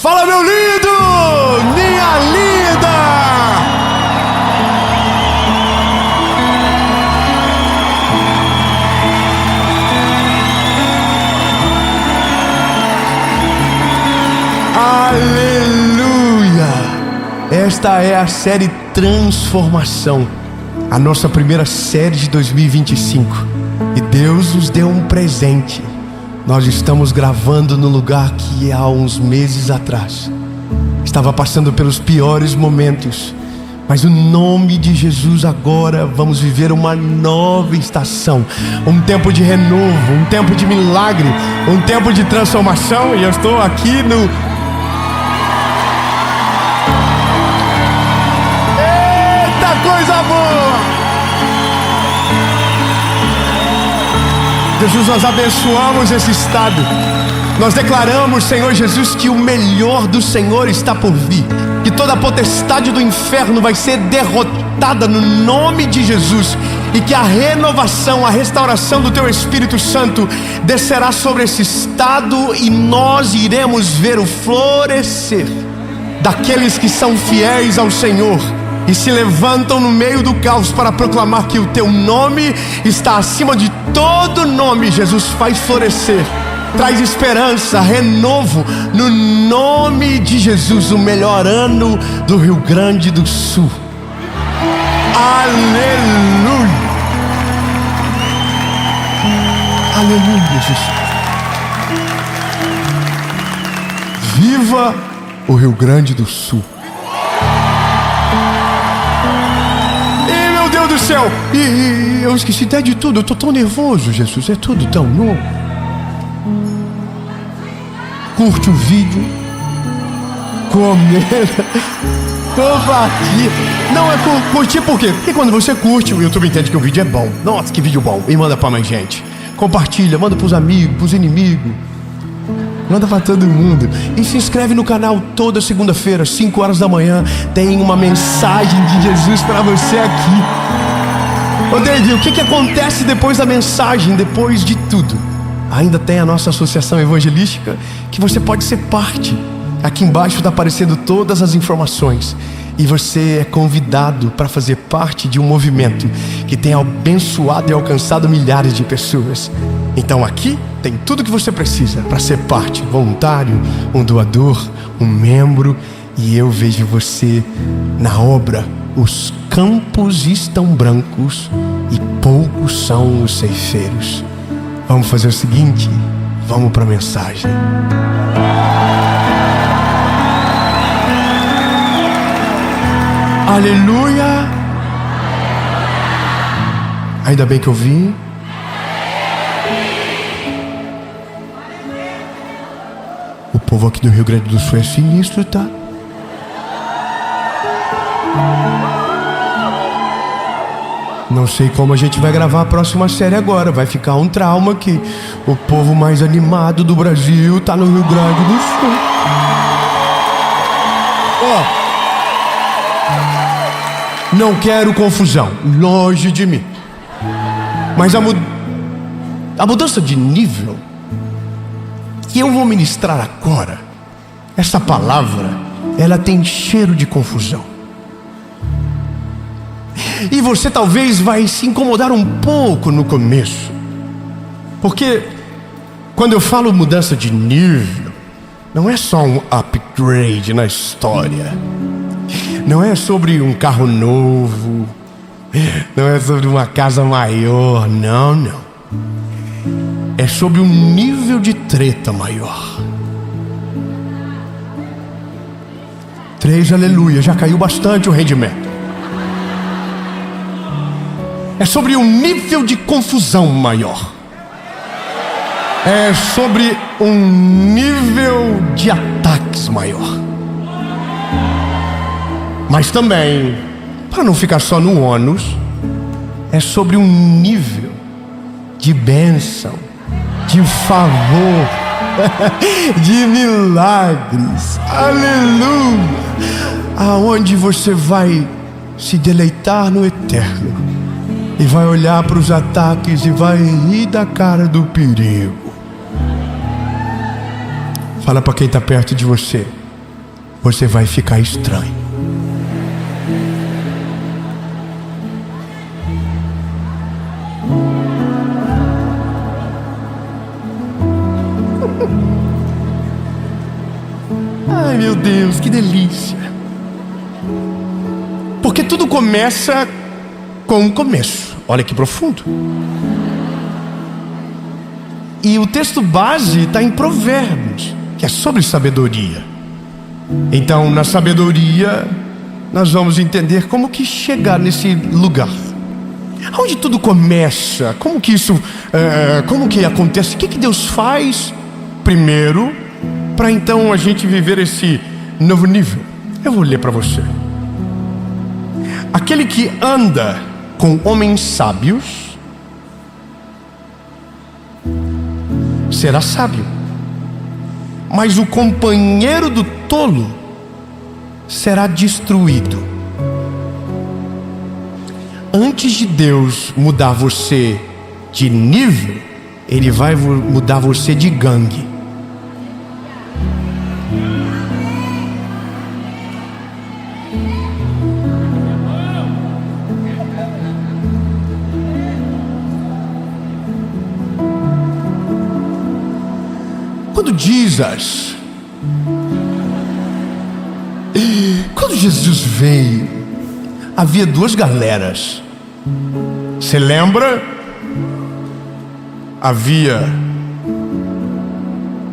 Fala, meu lindo! Minha linda! Aleluia! Esta é a série Transformação, a nossa primeira série de 2025. E Deus nos deu um presente. Nós estamos gravando no lugar que há uns meses atrás estava passando pelos piores momentos, mas no nome de Jesus agora vamos viver uma nova estação, um tempo de renovo, um tempo de milagre, um tempo de transformação. E eu estou aqui no... Eita coisa boa! Jesus, nós abençoamos esse estado. Nós declaramos, Senhor Jesus, que o melhor do Senhor está por vir, que toda a potestade do inferno vai ser derrotada no nome de Jesus, e que a renovação, a restauração do Teu Espírito Santo descerá sobre esse estado, e nós iremos ver o florescer daqueles que são fiéis ao Senhor e se levantam no meio do caos para proclamar que o Teu nome está acima de todo nome. Jesus, faz florescer, traz esperança, renovo, no nome de Jesus, o melhor ano do Rio Grande do Sul. Aleluia! Aleluia, Jesus. Viva o Rio Grande do Sul. Do céu, e eu esqueci até de tudo. Eu tô tão nervoso, Jesus, é tudo tão novo. Curte o vídeo, comenta, compartilha. Não, é curtir por quê? Porque quando você curte, o YouTube entende que o vídeo é bom. Nossa, que vídeo bom, e manda pra mais gente. Compartilha, manda pros amigos, pros inimigos, manda pra todo mundo. E se inscreve no canal. Toda segunda-feira, 5 horas da manhã, tem uma mensagem de Jesus pra você aqui. Ô David, o que acontece depois da mensagem, depois de tudo? Ainda tem a nossa associação evangelística, que você pode ser parte. Aqui embaixo está aparecendo todas as informações, e você é convidado para fazer parte de um movimento que tem abençoado e alcançado milhares de pessoas. Então aqui tem tudo que você precisa para ser parte: voluntário, um doador, um membro. E eu vejo você na obra. Os campos estão brancos e poucos são os ceifeiros. Vamos fazer o seguinte, vamos para a mensagem. Aleluia! Ainda bem que eu vim. O povo aqui do Rio Grande do Sul é sinistro, tá? Não sei como a gente vai gravar a próxima série agora. Vai ficar um trauma que o povo mais animado do Brasil tá no Rio Grande do Sul. Não quero confusão, longe de mim. Mas a mudança de nível que eu vou ministrar agora, essa palavra, ela tem cheiro de confusão. E você talvez vai se incomodar um pouco no começo, porque quando eu falo mudança de nível, não é só um upgrade na história. Não é sobre um carro novo, não é sobre uma casa maior, não. É sobre um nível de treta maior. 3, aleluia, já caiu bastante o rendimento. É sobre um nível de confusão maior. É sobre um nível de ataques maior. Mas também, para não ficar só no ônus, é sobre um nível de bênção, de favor, de milagres. Aleluia! Aonde você vai se deleitar no eterno e vai olhar para os ataques e vai rir da cara do perigo. Fala para quem está perto de você: você vai ficar estranho. Ai, meu Deus, que delícia. Porque tudo começa com um começo. Olha que profundo. E o texto base está em Provérbios, que é sobre sabedoria. Então, na sabedoria, nós vamos entender como que chegar nesse lugar. Onde tudo começa? Como que isso, como que acontece? O que Deus faz primeiro, para então a gente viver esse novo nível? Eu vou ler para você. Aquele que anda com homens sábios será sábio, mas o companheiro do tolo será destruído. Antes de Deus mudar você de nível, Ele vai mudar você de gangue. Quando Jesus veio, havia duas galeras. Você lembra? Havia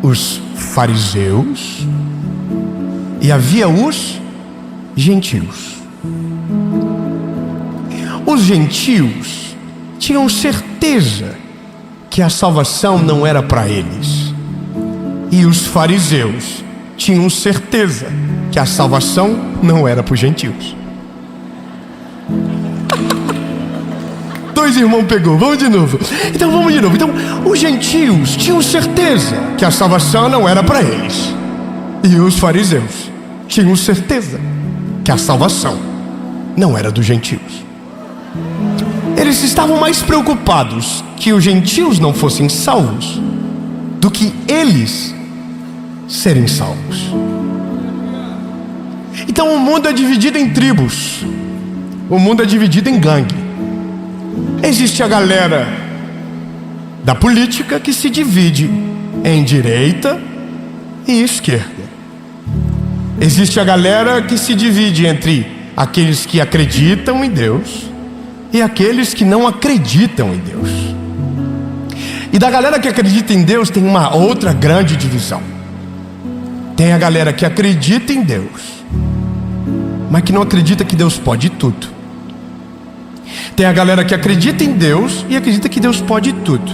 os fariseus e havia os gentios. Os gentios tinham certeza que a salvação não era para eles. E os fariseus tinham certeza que a salvação não era para os gentios. Dois irmãos pegou, vamos de novo. Então vamos de novo. Então os gentios tinham certeza que a salvação não era para eles. E os fariseus tinham certeza que a salvação não era dos gentios. Eles estavam mais preocupados que os gentios não fossem salvos do que eles serem salvos. Então o mundo é dividido em tribos. O mundo é dividido em gangue. Existe a galera da política que se divide em direita e esquerda. Existe a galera que se divide entre aqueles que acreditam em Deus e aqueles que não acreditam em Deus. E da galera que acredita em Deus tem uma outra grande divisão. Tem a galera que acredita em Deus, mas que não acredita que Deus pode tudo. Tem a galera que acredita em Deus e acredita que Deus pode tudo.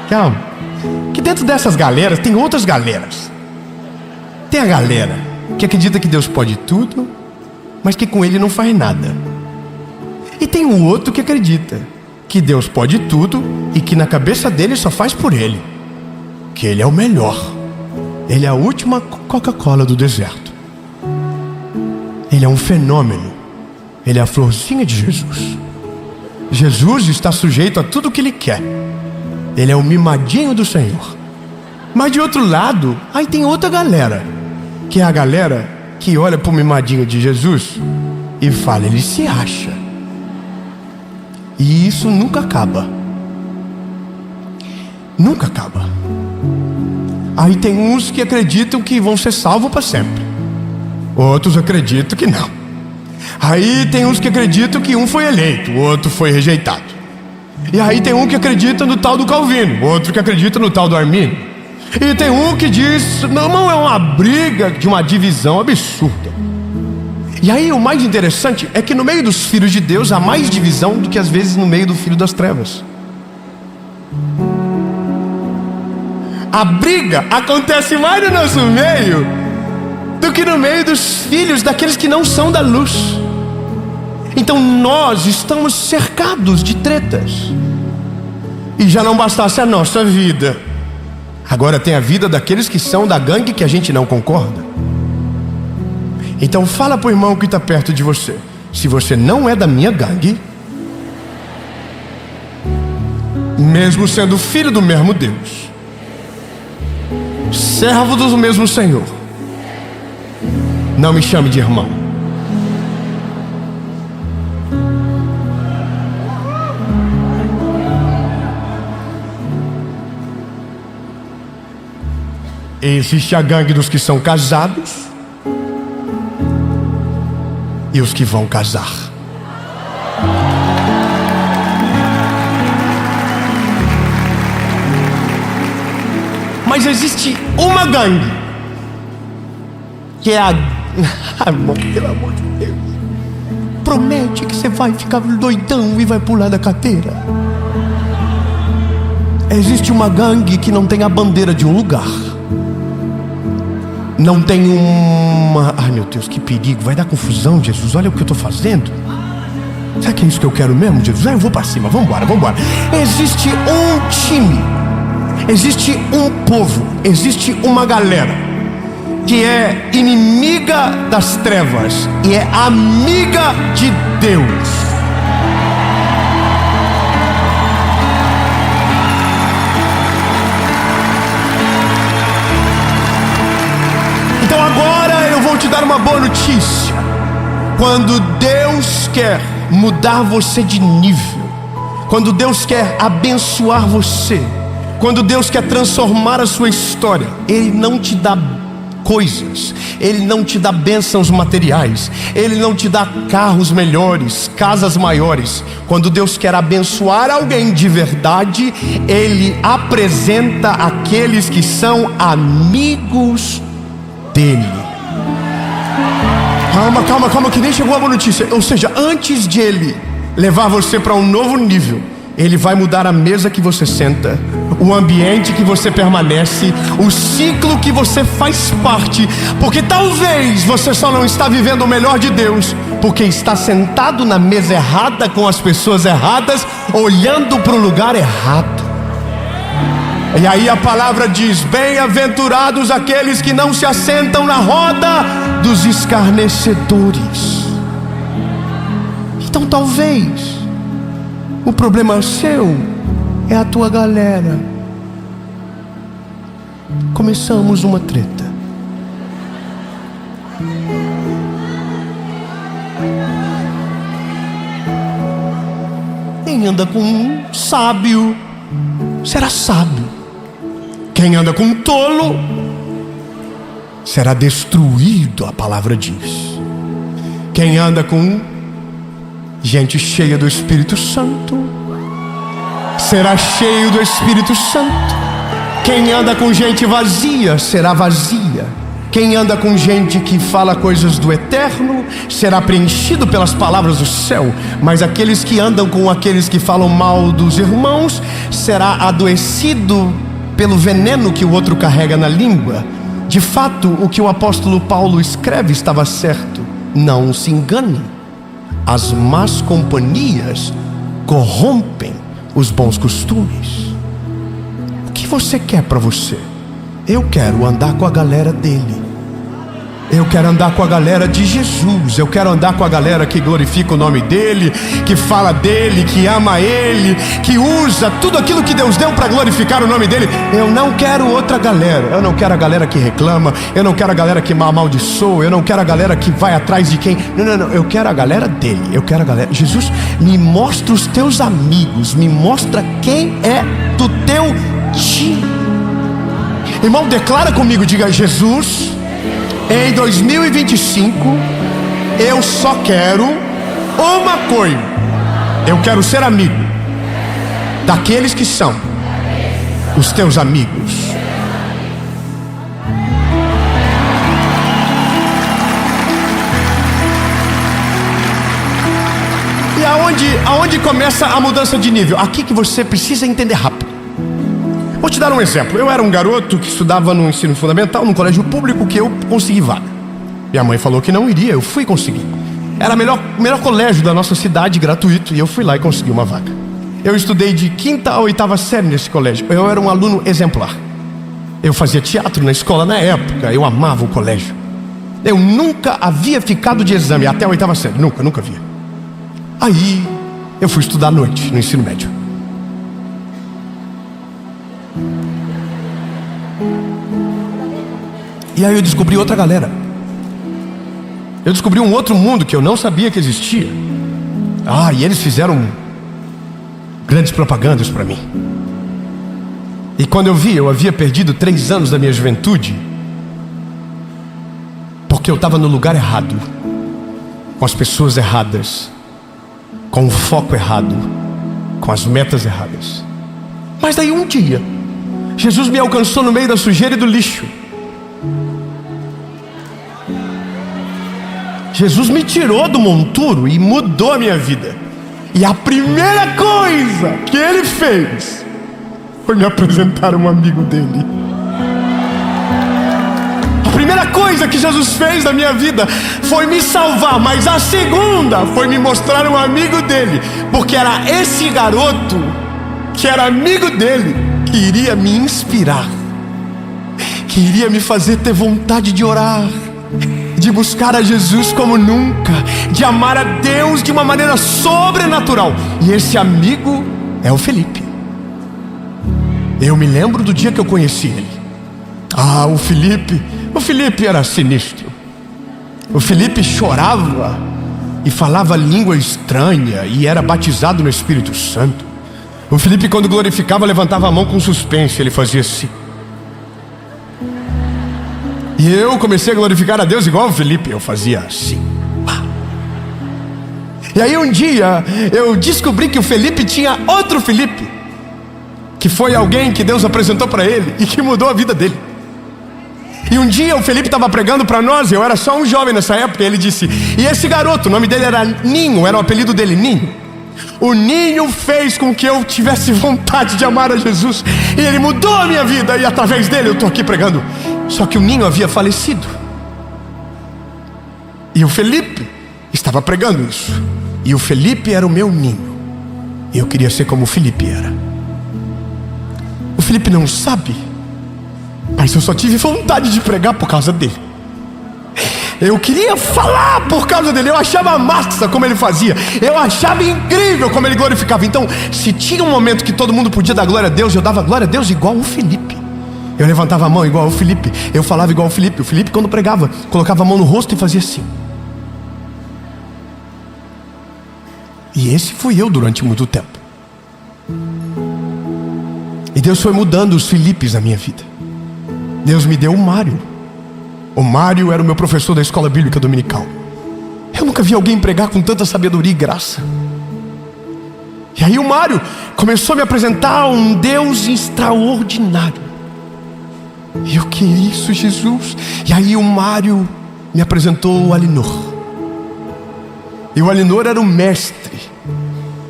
Calma. Que dentro dessas galeras tem outras galeras. Tem a galera que acredita que Deus pode tudo, mas que com ele não faz nada. E tem o outro que acredita que Deus pode tudo e que na cabeça dele só faz por ele. Que ele é o melhor. Ele é a última Coca-Cola do deserto. Ele é um fenômeno. Ele é a florzinha de Jesus. Jesus está sujeito a tudo o que ele quer. Ele é o mimadinho do Senhor. Mas de outro lado, aí tem outra galera, que é a galera que olha para o mimadinho de Jesus e fala, ele se acha. E isso nunca acaba. Nunca acaba. Aí tem uns que acreditam que vão ser salvos para sempre. Outros acreditam que não. Aí tem uns que acreditam que um foi eleito, o outro foi rejeitado. E aí tem um que acredita no tal do Calvino, outro que acredita no tal do Armínio. E tem um que diz, não é uma briga de uma divisão absurda. E aí o mais interessante é que no meio dos filhos de Deus há mais divisão do que às vezes no meio do filho das trevas. A briga acontece mais no nosso meio do que no meio dos filhos daqueles que não são da luz. Então nós estamos cercados de tretas. E já não bastasse a nossa vida, agora tem a vida daqueles que são da gangue que a gente não concorda. Então fala pro irmão que está perto de você, se você não é da minha gangue, mesmo sendo filho do mesmo Deus, servo do mesmo Senhor. Não me chame de irmão. Existe a gangue dos que são casados e os que vão casar. Mas existe uma gangue que é a... Irmão, pelo amor de Deus, promete que você vai ficar doidão e vai pular da cadeira. Existe uma gangue que não tem a bandeira de um lugar. Não tem uma... Ai meu Deus, que perigo, vai dar confusão, Jesus, olha o que eu estou fazendo. Será que é isso que eu quero mesmo, Jesus? Eu vou para cima, vamos embora. Existe um time, existe um povo, existe uma galera que é inimiga das trevas e é amiga de Deus. Então agora eu vou te dar uma boa notícia. Quando Deus quer mudar você de nível, quando Deus quer abençoar você, quando Deus quer transformar a sua história, Ele não te dá coisas, Ele não te dá bênçãos materiais, Ele não te dá carros melhores, casas maiores. Quando Deus quer abençoar alguém de verdade, Ele apresenta aqueles que são amigos dele. Calma, que nem chegou a boa notícia. Ou seja, antes de Ele levar você para um novo nível, Ele vai mudar a mesa que você senta, o ambiente que você permanece, o ciclo que você faz parte. Porque talvez você só não está vivendo o melhor de Deus porque está sentado na mesa errada, com as pessoas erradas, olhando para o lugar errado. E aí a palavra diz: bem-aventurados aqueles que não se assentam na roda dos escarnecedores. Então talvez o problema seu é a tua galera. Começamos uma treta. Quem anda com um sábio será sábio. Quem anda com um tolo será destruído, a palavra diz. Quem anda com gente cheia do Espírito Santo será cheio do Espírito Santo. Quem anda com gente vazia será vazia. Quem anda com gente que fala coisas do eterno será preenchido pelas palavras do céu. Mas aqueles que andam com aqueles que falam mal dos irmãos será adoecido pelo veneno que o outro carrega na língua. De fato, o que o apóstolo Paulo escreve estava certo. Não se engane. As más companhias corrompem os bons costumes. O que você quer para você? Eu quero andar com a galera dele. Eu quero andar com a galera de Jesus. Eu quero andar com a galera que glorifica o nome dele, que fala dele, que ama ele, que usa tudo aquilo que Deus deu para glorificar o nome dele. Eu não quero outra galera. Eu não quero a galera que reclama. Eu não quero a galera que amaldiçoa. Eu não quero a galera que vai atrás de quem. Não. Eu quero a galera dele. Eu quero a galera. Jesus, me mostra os teus amigos. Me mostra quem é do teu time. Irmão, declara comigo. Diga: Jesus, em 2025, eu só quero uma coisa. Eu quero ser amigo daqueles que são os teus amigos. E aonde começa a mudança de nível? Aqui que você precisa entender rápido. Vou te dar um exemplo. Eu era um garoto que estudava no ensino fundamental, num colégio público, que eu consegui vaga. Minha mãe falou que não iria, eu fui conseguir. Era o melhor colégio da nossa cidade, gratuito, e eu fui lá e consegui uma vaga. Eu estudei de 5ª a 8ª série nesse colégio. Eu era um aluno exemplar. Eu fazia teatro na escola na época, eu amava o colégio. Eu nunca havia ficado de exame até a 8ª série, nunca havia. Aí eu fui estudar à noite, no ensino médio. E aí eu descobri outra galera. Eu descobri um outro mundo que eu não sabia que existia. E eles fizeram grandes propagandas para mim. E quando eu havia perdido 3 anos da minha juventude, porque eu estava no lugar errado, com as pessoas erradas, com o foco errado, com as metas erradas. Mas daí um dia, Jesus me alcançou no meio da sujeira e do lixo. Jesus me tirou do monturo e mudou a minha vida. E a primeira coisa que Ele fez foi me apresentar um amigo dele. A primeira coisa que Jesus fez na minha vida foi me salvar, mas a segunda foi me mostrar um amigo dele, porque era esse garoto que era amigo dele que iria me inspirar, que iria me fazer ter vontade de orar, de buscar a Jesus como nunca, de amar a Deus de uma maneira sobrenatural. E esse amigo é o Felipe. Eu me lembro do dia que eu conheci ele. O Felipe era sinistro. O Felipe chorava e falava língua estranha e era batizado no Espírito Santo. O Felipe, quando glorificava, levantava a mão com suspense. Ele fazia assim. E eu comecei a glorificar a Deus igual o Felipe. Eu fazia assim. E aí um dia eu descobri que o Felipe tinha outro Felipe, que foi alguém que Deus apresentou para ele e que mudou a vida dele. E um dia o Felipe estava pregando para nós. Eu era só um jovem nessa época. E ele disse, e esse garoto, o nome dele era Ninho, era o apelido dele, Ninho. O Ninho fez com que eu tivesse vontade de amar a Jesus, e ele mudou a minha vida, e através dele eu estou aqui pregando. Só que o Ninho havia falecido, e o Felipe estava pregando isso. E o Felipe era o meu Ninho, e eu queria ser como o Felipe era. O Felipe não sabe, mas eu só tive vontade de pregar por causa dele. Eu queria falar por causa dele. Eu achava massa como ele fazia. Eu achava incrível como ele glorificava. Então, se tinha um momento que todo mundo podia dar glória a Deus, eu dava glória a Deus igual o Felipe. Eu levantava a mão igual o Felipe. Eu falava igual o Felipe. O Felipe, quando pregava, colocava a mão no rosto e fazia assim. E esse fui eu durante muito tempo. E Deus foi mudando os Filipes na minha vida. Deus me deu o Mário. O Mário era o meu professor da escola bíblica dominical. Eu nunca vi alguém pregar com tanta sabedoria e graça. E aí o Mário começou a me apresentar um Deus extraordinário. E eu queria isso, Jesus. E aí o Mário me apresentou o Alinor. E o Alinor era o mestre.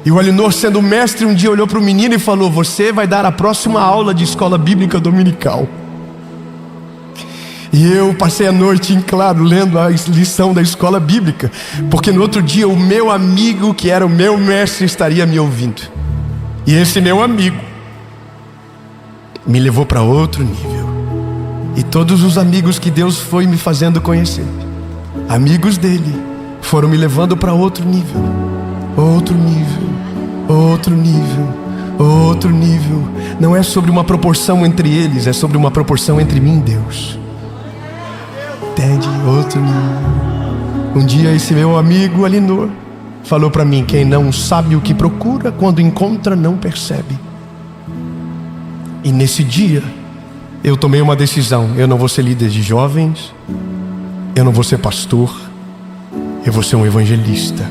E o Alinor, sendo o mestre, um dia olhou para o menino e falou, você vai dar a próxima aula de escola bíblica dominical. E eu passei a noite em claro lendo a lição da escola bíblica, porque no outro dia o meu amigo, que era o meu mestre, estaria me ouvindo. E esse meu amigo me levou para outro nível. E todos os amigos que Deus foi me fazendo conhecer, amigos dele, foram me levando para outro nível. Outro nível, outro nível, outro nível. Não é sobre uma proporção entre eles, é sobre uma proporção entre mim e Deus. Entende? Outro nível. Um dia esse meu amigo Alinor falou para mim, quem não sabe o que procura, quando encontra não percebe. E nesse dia eu tomei uma decisão. Eu não vou ser líder de jovens, eu não vou ser pastor, eu vou ser um evangelista.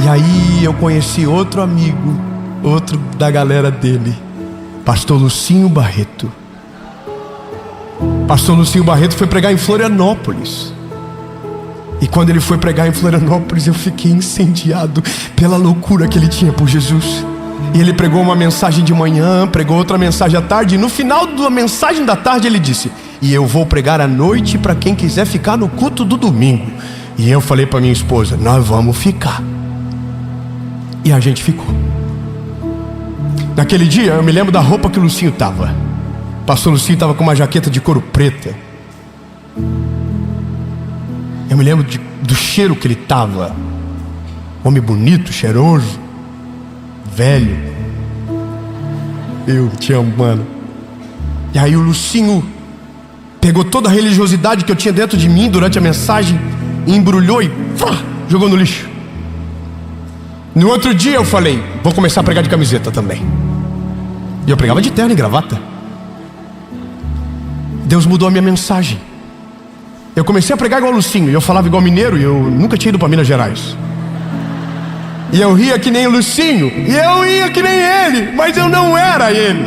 E aí eu conheci outro amigo, outro da galera dele, pastor Lucinho Barreto. Pastor Lucinho Barreto foi pregar em Florianópolis. E quando ele foi pregar em Florianópolis, eu fiquei incendiado pela loucura que ele tinha por Jesus. E ele pregou uma mensagem de manhã, pregou outra mensagem à tarde, e no final da mensagem da tarde ele disse, e eu vou pregar à noite para quem quiser ficar no culto do domingo. E eu falei para minha esposa, nós vamos ficar. E a gente ficou. Naquele dia eu me lembro da roupa que o Lucinho estava. Pastor Lucinho estava com uma jaqueta de couro preta. Eu me lembro do cheiro que ele estava. Homem bonito, cheiroso, velho. Eu te amo, mano. E aí o Lucinho pegou toda a religiosidade que eu tinha dentro de mim durante a mensagem, embrulhou e jogou no lixo. No outro dia eu falei, vou começar a pregar de camiseta também. E eu pregava de terno e gravata. Deus mudou a minha mensagem. Eu comecei a pregar igual o Lucinho, e eu falava igual mineiro, e eu nunca tinha ido para Minas Gerais. E eu ria que nem o Lucinho, e eu ia que nem ele, mas eu não era ele.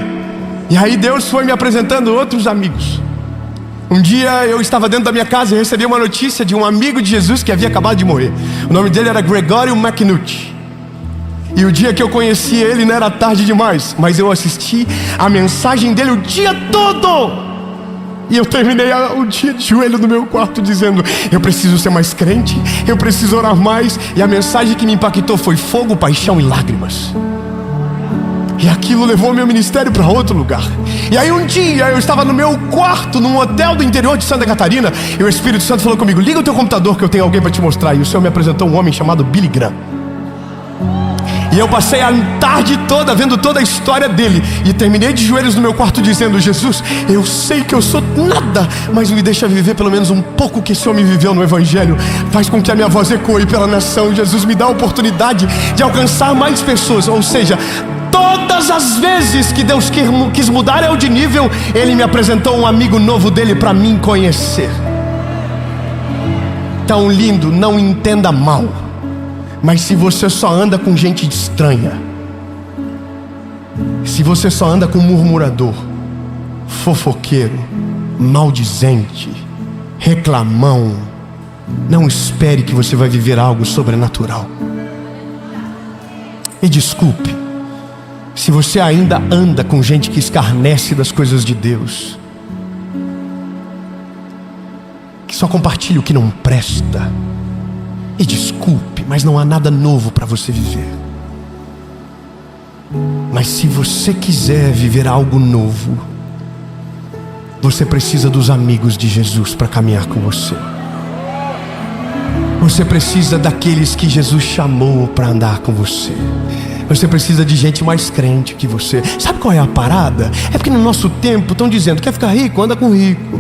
E aí Deus foi me apresentando outros amigos. Um dia eu estava dentro da minha casa e recebi uma notícia de um amigo de Jesus que havia acabado de morrer. O nome dele era Gregório McNutt. E o dia que eu conheci ele não era tarde demais, mas eu assisti a mensagem dele o dia todo. E eu terminei o dia de joelho no meu quarto dizendo, eu preciso ser mais crente, eu preciso orar mais. E a mensagem que me impactou foi fogo, paixão e lágrimas. E aquilo levou meu ministério para outro lugar. E aí um dia eu estava no meu quarto, num hotel do interior de Santa Catarina, e o Espírito Santo falou comigo, liga o teu computador que eu tenho alguém para te mostrar. E o Senhor me apresentou um homem chamado Billy Graham. E eu passei a tarde toda vendo toda a história dele, e terminei de joelhos no meu quarto dizendo, Jesus, eu sei que eu sou nada, mas me deixa viver pelo menos um pouco que esse homem viveu no Evangelho. Faz com que a minha voz ecoe pela nação. Jesus, me dá a oportunidade de alcançar mais pessoas. Ou seja, todas as vezes que Deus quis mudar eu de nível, Ele me apresentou um amigo novo dele para mim conhecer. Tão lindo, não entenda mal, mas se você só anda com gente estranha, se você só anda com murmurador, fofoqueiro, maldizente, reclamão, não espere que você vai viver algo sobrenatural. E desculpe, se você ainda anda com gente que escarnece das coisas de Deus, que só compartilha o que não presta. E desculpe, mas não há nada novo para você viver. Mas se você quiser viver algo novo, você precisa dos amigos de Jesus para caminhar com você. Você precisa daqueles que Jesus chamou para andar com você. Você precisa de gente mais crente que você. Sabe qual é a parada? É porque no nosso tempo estão dizendo, quer ficar rico? Anda com rico.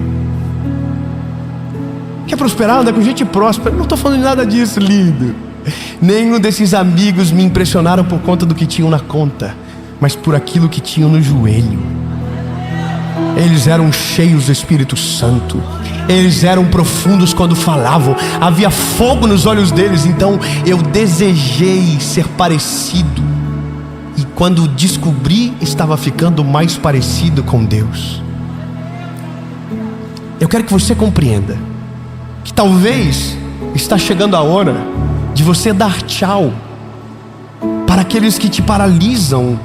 Quer prosperar? Anda com gente próspera. Não estou falando de nada disso, lindo. Nenhum desses amigos me impressionaram por conta do que tinham na conta, mas por aquilo que tinham no joelho. Eles eram cheios do Espírito Santo. Eles eram profundos quando falavam. Havia fogo nos olhos deles. Então eu desejei ser parecido. E quando descobri, estava ficando mais parecido com Deus. Eu quero que você compreenda que talvez está chegando a hora de você dar tchau para aqueles que te paralisam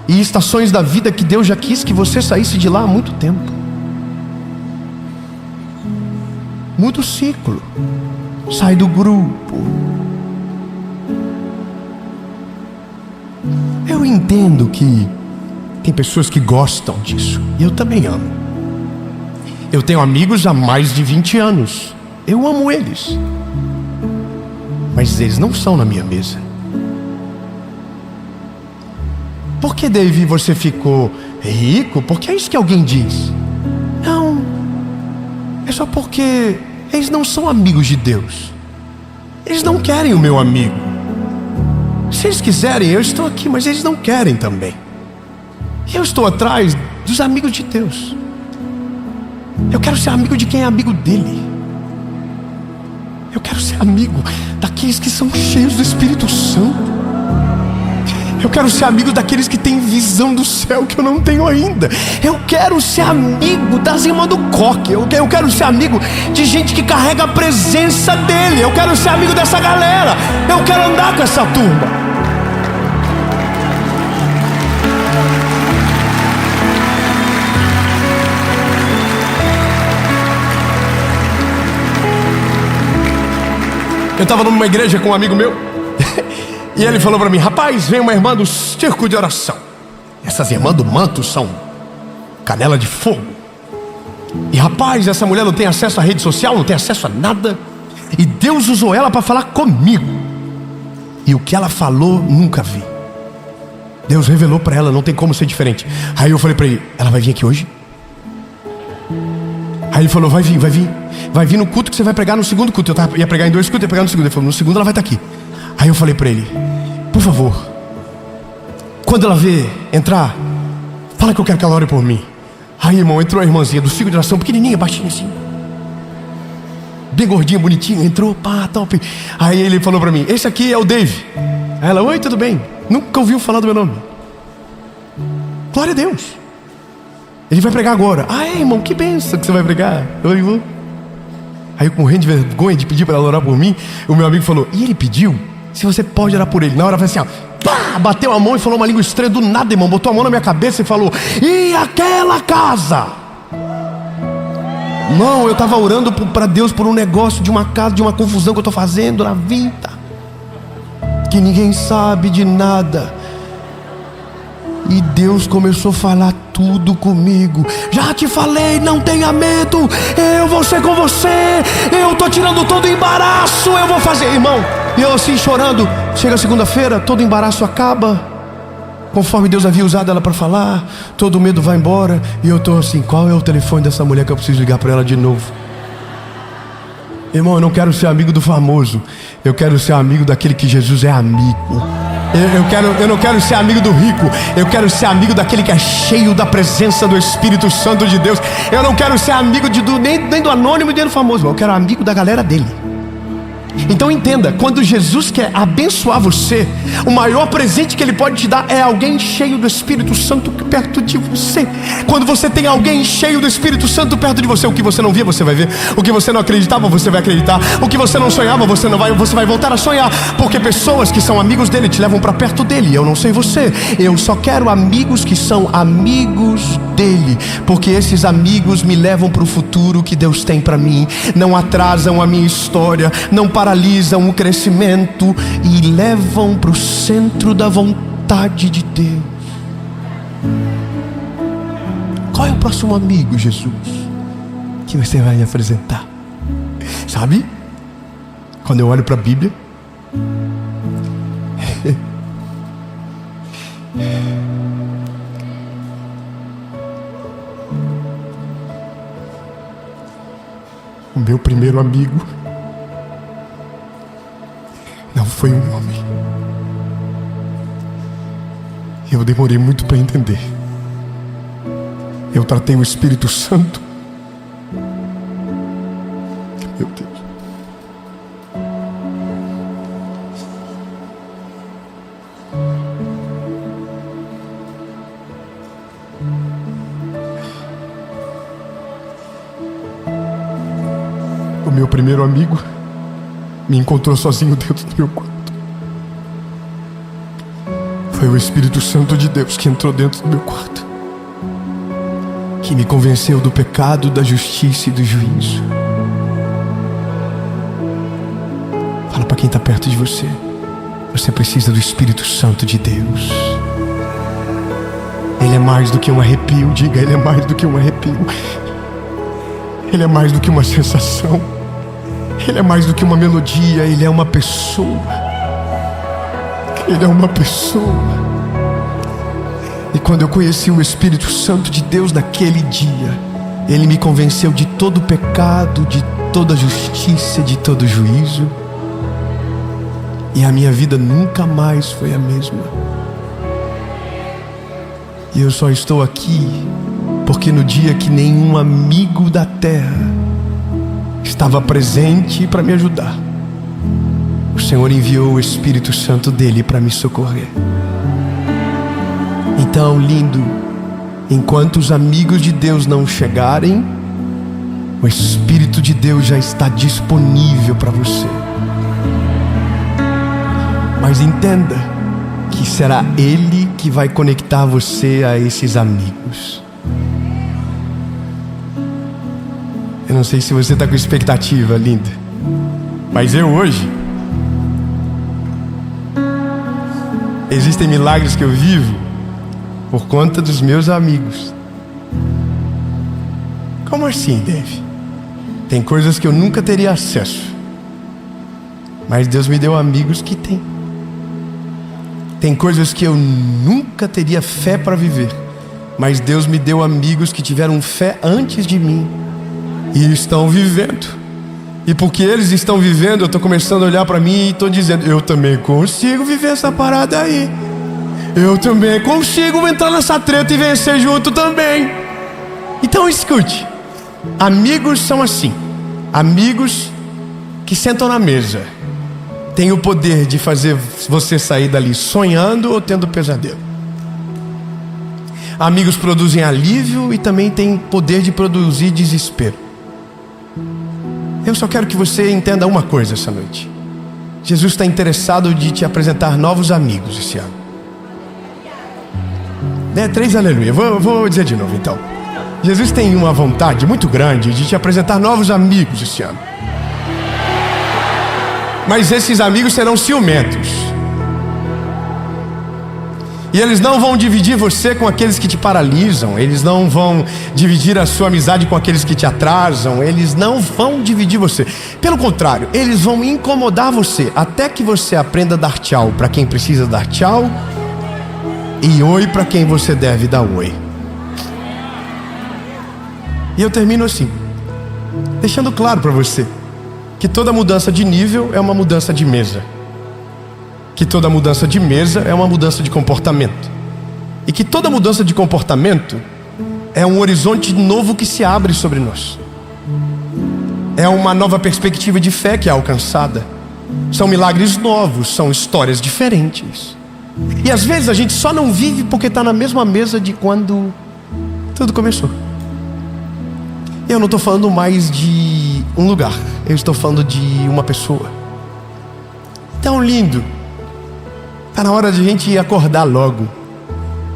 e estações da vida que Deus já quis que você saísse de lá há muito tempo. Muda o ciclo, sai do grupo. Eu entendo que tem pessoas que gostam disso, e eu também amo. Eu tenho amigos há mais de 20 anos. Eu amo eles, mas eles não são na minha mesa. Por que, Davi, você ficou rico? Porque é isso que alguém diz. Não, é só porque eles não são amigos de Deus. Eles não querem o meu amigo. Se eles quiserem, eu estou aqui, mas eles não querem também. E eu estou atrás dos amigos de Deus. Eu quero ser amigo de quem é amigo dele. Eu quero ser amigo daqueles que são cheios do Espírito Santo. Eu quero ser amigo daqueles que têm visão do céu que eu não tenho ainda. Eu quero ser amigo das irmãs do coque. Eu quero ser amigo de gente que carrega a presença dele. Eu quero ser amigo dessa galera. Eu quero andar com essa turma. Eu estava numa igreja com um amigo meu e ele falou para mim, rapaz, vem uma irmã do circo de oração. Essas irmãs do manto são canela de fogo. E rapaz, essa mulher não tem acesso à rede social, não tem acesso a nada. E Deus usou ela para falar comigo. E o que ela falou, nunca vi. Deus revelou para ela, não tem como ser diferente. Aí eu falei para ele, ela vai vir aqui hoje? Aí ele falou, vai vir no culto que você vai pregar no segundo culto. Ia pregar em 2 cultos, ia pregar no segundo. Ele falou, no segundo ela vai estar aqui. Aí eu falei pra ele, por favor, quando ela vê entrar, fala que eu quero que ela ore por mim. Aí, irmão, entrou a irmãzinha do ciclo de oração, pequenininha, baixinha assim, bem gordinha, bonitinha, entrou, pá, top. Aí ele falou pra mim, esse aqui é o Dave. Aí ela, oi, tudo bem? Nunca ouviu falar do meu nome. Glória a Deus. Ele vai pregar agora. Ah, irmão, que bênção que você vai pregar. Eu vou. Aí eu, morrendo de vergonha de pedir para ela orar por mim, o meu amigo falou, e ele pediu? Se você pode orar por ele. Na hora eu falei assim, ó, pá, bateu a mão e falou uma língua estranha do nada, irmão. Botou a mão na minha cabeça e falou, e aquela casa? Não, eu estava orando para Deus por um negócio de uma casa, de uma confusão que eu estou fazendo na vida, que ninguém sabe de nada. E Deus começou a falar tudo comigo. Já te falei, não tenha medo, eu vou ser com você, eu tô tirando todo o embaraço, eu vou fazer, irmão. E eu assim chorando. Chega segunda-feira, todo o embaraço acaba, conforme Deus havia usado ela para falar. Todo o medo vai embora. E eu tô assim, qual é o telefone dessa mulher que eu preciso ligar para ela de novo? Irmão, eu não quero ser amigo do famoso, eu quero ser amigo daquele que Jesus é amigo. Eu não quero ser amigo do rico, eu quero ser amigo daquele que é cheio da presença do Espírito Santo de Deus. Eu não quero ser amigo nem do anônimo nem do famoso, eu quero amigo da galera dele. Então entenda, quando Jesus quer abençoar você, o maior presente que Ele pode te dar é alguém cheio do Espírito Santo perto de você. Quando você tem alguém cheio do Espírito Santo perto de você, o que você não via, você vai ver. O que você não acreditava, você vai acreditar. O que você não sonhava, você vai voltar a sonhar. Porque pessoas que são amigos dele te levam para perto dele. Eu não sei você, eu só quero amigos que são amigos dele, porque esses amigos me levam para o futuro que Deus tem para mim. Não atrasam a minha história, não paralisam o crescimento e levam para o centro da vontade de Deus. Qual é o próximo amigo, Jesus, que você vai me apresentar? Sabe, quando eu olho para a Bíblia, o meu primeiro amigo não foi um homem. Eu demorei muito para entender. Eu tratei o Espírito Santo. Meu Deus. O meu primeiro amigo me encontrou sozinho dentro do meu quarto. Foi o Espírito Santo de Deus que entrou dentro do meu quarto, que me convenceu do pecado, da justiça e do juízo. Fala para quem está perto de você, você precisa do Espírito Santo de Deus. Ele é mais do que um arrepio. Diga, Ele é mais do que um arrepio. Ele é mais do que uma sensação. Ele é mais do que uma melodia. Ele é uma pessoa. Ele é uma pessoa. E quando eu conheci o Espírito Santo de Deus naquele dia, Ele me convenceu de todo pecado, de toda justiça, de todo juízo. E a minha vida nunca mais foi a mesma. E eu só estou aqui porque no dia que nenhum amigo da terra estava presente para me ajudar, o Senhor enviou o Espírito Santo dele para me socorrer. Então, lindo, enquanto os amigos de Deus não chegarem, o Espírito de Deus já está disponível para você. Mas entenda que será Ele que vai conectar você a esses amigos. Eu não sei se você está com expectativa, linda, mas eu hoje, existem milagres que eu vivo por conta dos meus amigos. Como assim, Dave? Tem coisas que eu nunca teria acesso, mas Deus me deu amigos que têm. Tem coisas que eu nunca teria fé para viver, mas Deus me deu amigos que tiveram fé antes de mim. e estão vivendo. E porque eles estão vivendo, eu estou começando a olhar para mim e estou dizendo: eu também consigo viver essa parada aí. Eu também consigo entrar nessa treta e vencer junto também. Então escute, amigos são assim. Amigos que sentam na mesa têm o poder de fazer você sair dali sonhando ou tendo pesadelo. Amigos produzem alívio e também têm poder de produzir desespero. Eu só quero que você entenda uma coisa essa noite: Jesus está interessado de te apresentar novos amigos esse ano. 3 aleluia. Vou dizer de novo então. Jesus tem uma vontade muito grande de te apresentar novos amigos esse ano. Mas esses amigos serão ciumentos. E eles não vão dividir você com aqueles que te paralisam. Eles não vão dividir a sua amizade com aqueles que te atrasam. Eles não vão dividir você. Pelo contrário, eles vão incomodar você até que você aprenda a dar tchau para quem precisa dar tchau e oi para quem você deve dar oi. E eu termino assim, deixando claro para você que toda mudança de nível é uma mudança de mesa. Que toda mudança de mesa é uma mudança de comportamento. E que toda mudança de comportamento é um horizonte novo que se abre sobre nós. É uma nova perspectiva de fé que é alcançada. São milagres novos, são histórias diferentes. E às vezes a gente só não vive porque está na mesma mesa de quando tudo começou. Eu não estou falando mais de um lugar, eu estou falando de uma pessoa. Tão lindo. Está na hora de a gente acordar logo.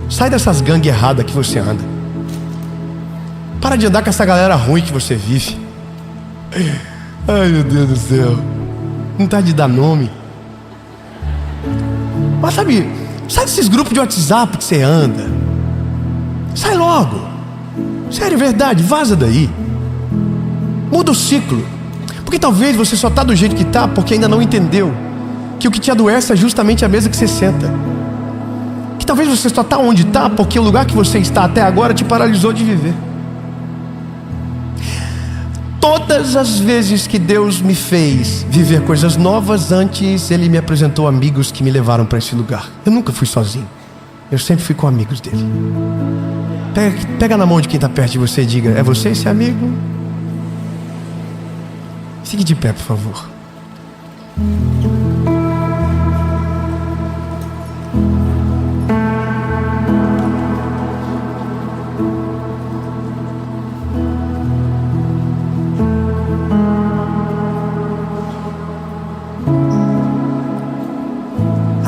Sai dessas gangues erradas que você anda. Para de andar com essa galera ruim que você vive. Ai, meu Deus do céu. Não tá de dar nome. Mas sabe desses grupos de WhatsApp que você anda? Sai logo. Sério, verdade, vaza daí. Muda o ciclo. Porque talvez você só tá do jeito que tá porque ainda não entendeu que o que te adoece é justamente a mesa que você senta. Que talvez você só está onde está porque o lugar que você está até agora te paralisou de viver. Todas as vezes que Deus me fez viver coisas novas, antes Ele me apresentou amigos que me levaram para esse lugar. Eu nunca fui sozinho. Eu sempre fui com amigos dele. Pega na mão de quem está perto de você e diga: é você esse amigo? Fique de pé, por favor.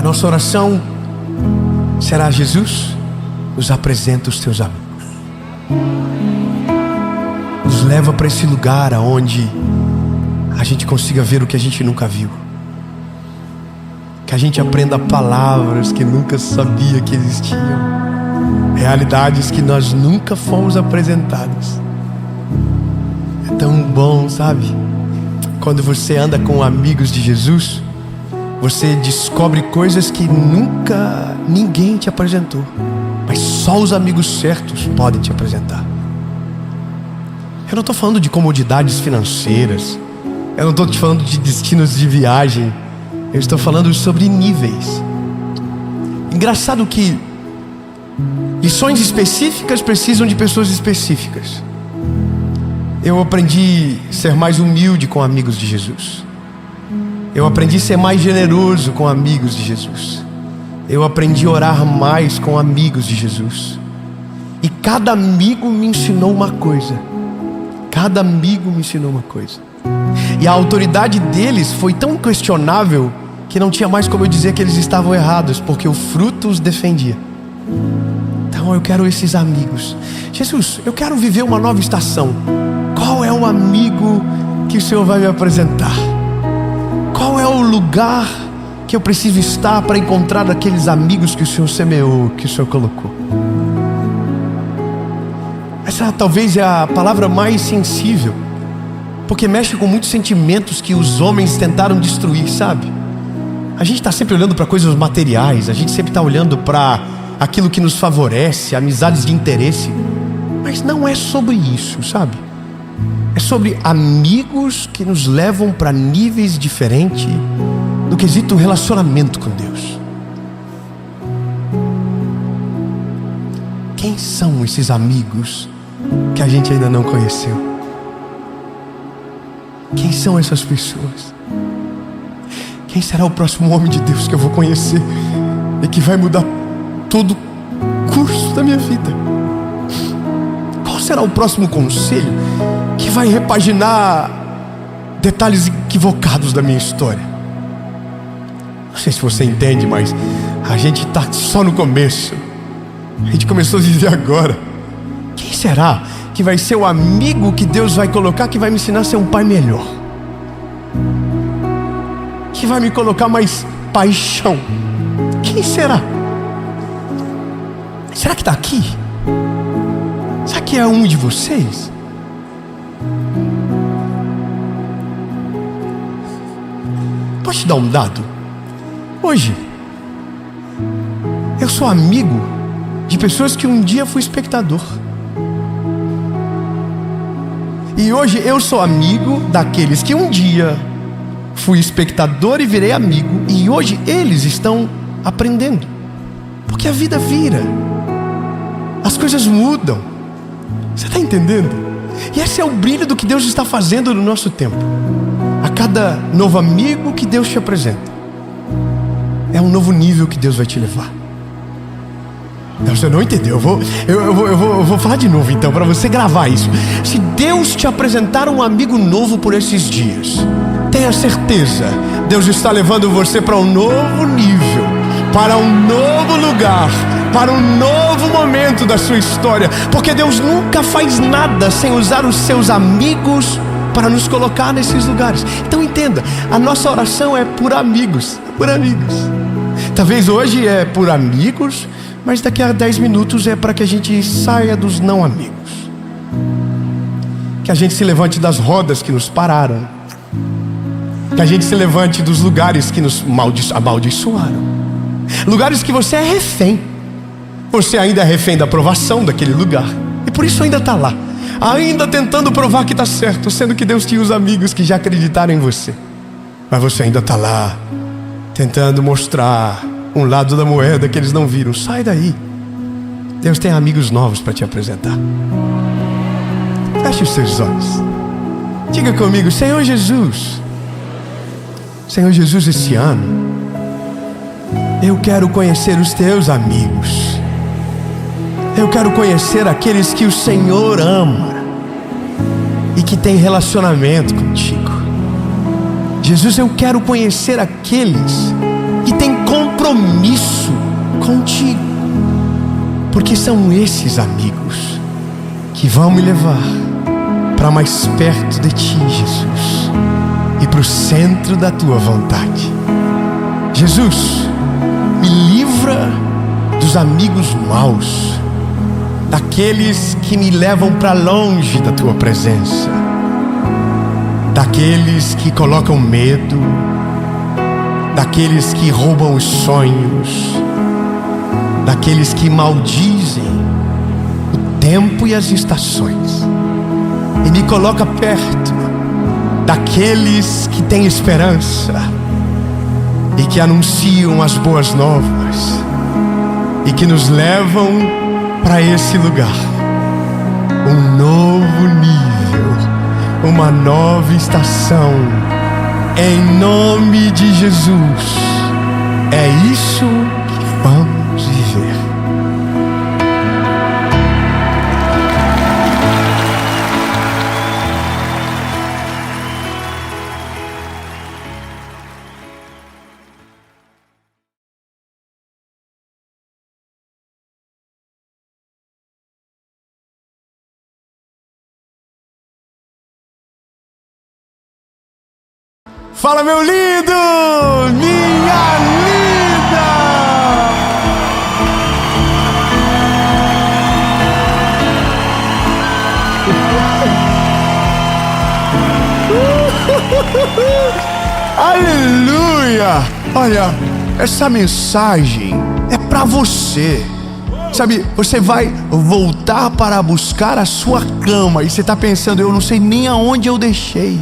Nossa oração será: Jesus, nos apresenta os teus amigos. Nos leva para esse lugar onde a gente consiga ver o que a gente nunca viu. Que a gente aprenda palavras que nunca sabia que existiam. Realidades que nós nunca fomos apresentados. É tão bom, sabe? Quando você anda com amigos de Jesus, você descobre coisas que nunca ninguém te apresentou, mas só os amigos certos podem te apresentar. Eu não estou falando de comodidades financeiras. Eu não estou te falando de destinos de viagem. Eu estou falando sobre níveis. Engraçado que lições específicas precisam de pessoas específicas. Eu aprendi a ser mais humilde com amigos de Jesus. Eu aprendi a ser mais generoso com amigos de Jesus. Eu aprendi a orar mais com amigos de Jesus. E cada amigo me ensinou uma coisa. Cada amigo me ensinou uma coisa. E a autoridade deles foi tão questionável que não tinha mais como eu dizer que eles estavam errados, porque o fruto os defendia. Então eu quero esses amigos. Jesus, eu quero viver uma nova estação. Qual é o amigo que o Senhor vai me apresentar? Qual é o lugar que eu preciso estar para encontrar aqueles amigos que o Senhor semeou, que o Senhor colocou? Essa talvez é a palavra mais sensível, porque mexe com muitos sentimentos que os homens tentaram destruir, sabe? A gente está sempre olhando para coisas materiais, a gente sempre está olhando para aquilo que nos favorece, amizades de interesse, mas não é sobre isso, sabe? É sobre amigos que nos levam para níveis diferentes no quesito relacionamento com Deus. Quem são esses amigos que a gente ainda não conheceu? Quem são essas pessoas? Quem será o próximo homem de Deus que eu vou conhecer e que vai mudar todo o curso da minha vida? Qual será o próximo conselho que vai repaginar detalhes equivocados da minha história? Não sei se você entende, mas a gente está só no começo. A gente começou a viver agora. Quem será que vai ser o amigo que Deus vai colocar, que vai me ensinar a ser um pai melhor, que vai me colocar mais paixão? Quem será? Será que está aqui? Será que é um de vocês? Posso te dar um dado? Hoje eu sou amigo de pessoas que um dia fui espectador. E hoje eu sou amigo daqueles que um dia fui espectador e virei amigo. E hoje eles estão aprendendo. Porque a vida vira. As coisas mudam. Você está entendendo? E esse é o brilho do que Deus está fazendo no nosso tempo. A cada novo amigo que Deus te apresenta, é um novo nível que Deus vai te levar. Você não entendeu? Eu vou falar de novo então, para você gravar isso. Se Deus te apresentar um amigo novo por esses dias, tenha certeza, Deus está levando você para um novo nível, para um novo lugar, para um novo momento da sua história. Porque Deus nunca faz nada sem usar os seus amigos para nos colocar nesses lugares. Então entenda, a nossa oração é por amigos, por amigos. Talvez hoje é por amigos, mas daqui a 10 minutos é para que a gente saia dos não amigos, que a gente se levante das rodas que nos pararam, que a gente se levante dos lugares que nos amaldiçoaram, lugares que você é refém. Você ainda é refém da aprovação daquele lugar, e por isso ainda está lá, ainda tentando provar que está certo, sendo que Deus tinha os amigos que já acreditaram em você. Mas você ainda está lá, tentando mostrar um lado da moeda que eles não viram. Sai daí. Deus tem amigos novos para te apresentar. Feche os seus olhos. Diga comigo: Senhor Jesus, Senhor Jesus, esse ano eu quero conhecer os teus amigos. Eu quero conhecer aqueles que o Senhor ama e que tem relacionamento contigo. Jesus, eu quero conhecer aqueles que têm compromisso contigo, porque são esses amigos que vão me levar para mais perto de ti, Jesus, e para o centro da tua vontade. Jesus, me livra dos amigos maus, daqueles que me levam para longe da tua presença, daqueles que colocam medo, daqueles que roubam os sonhos, daqueles que maldizem o tempo e as estações, e me coloca perto daqueles que têm esperança e que anunciam as boas novas e que nos levam para esse lugar, um novo nível, uma nova estação. Em nome de Jesus, é isso que vamos viver. Fala, meu lindo, minha linda. Aleluia. Olha, essa mensagem é para você Sabe, você vai voltar para buscar a sua cama e você está pensando, eu não sei nem aonde eu deixei.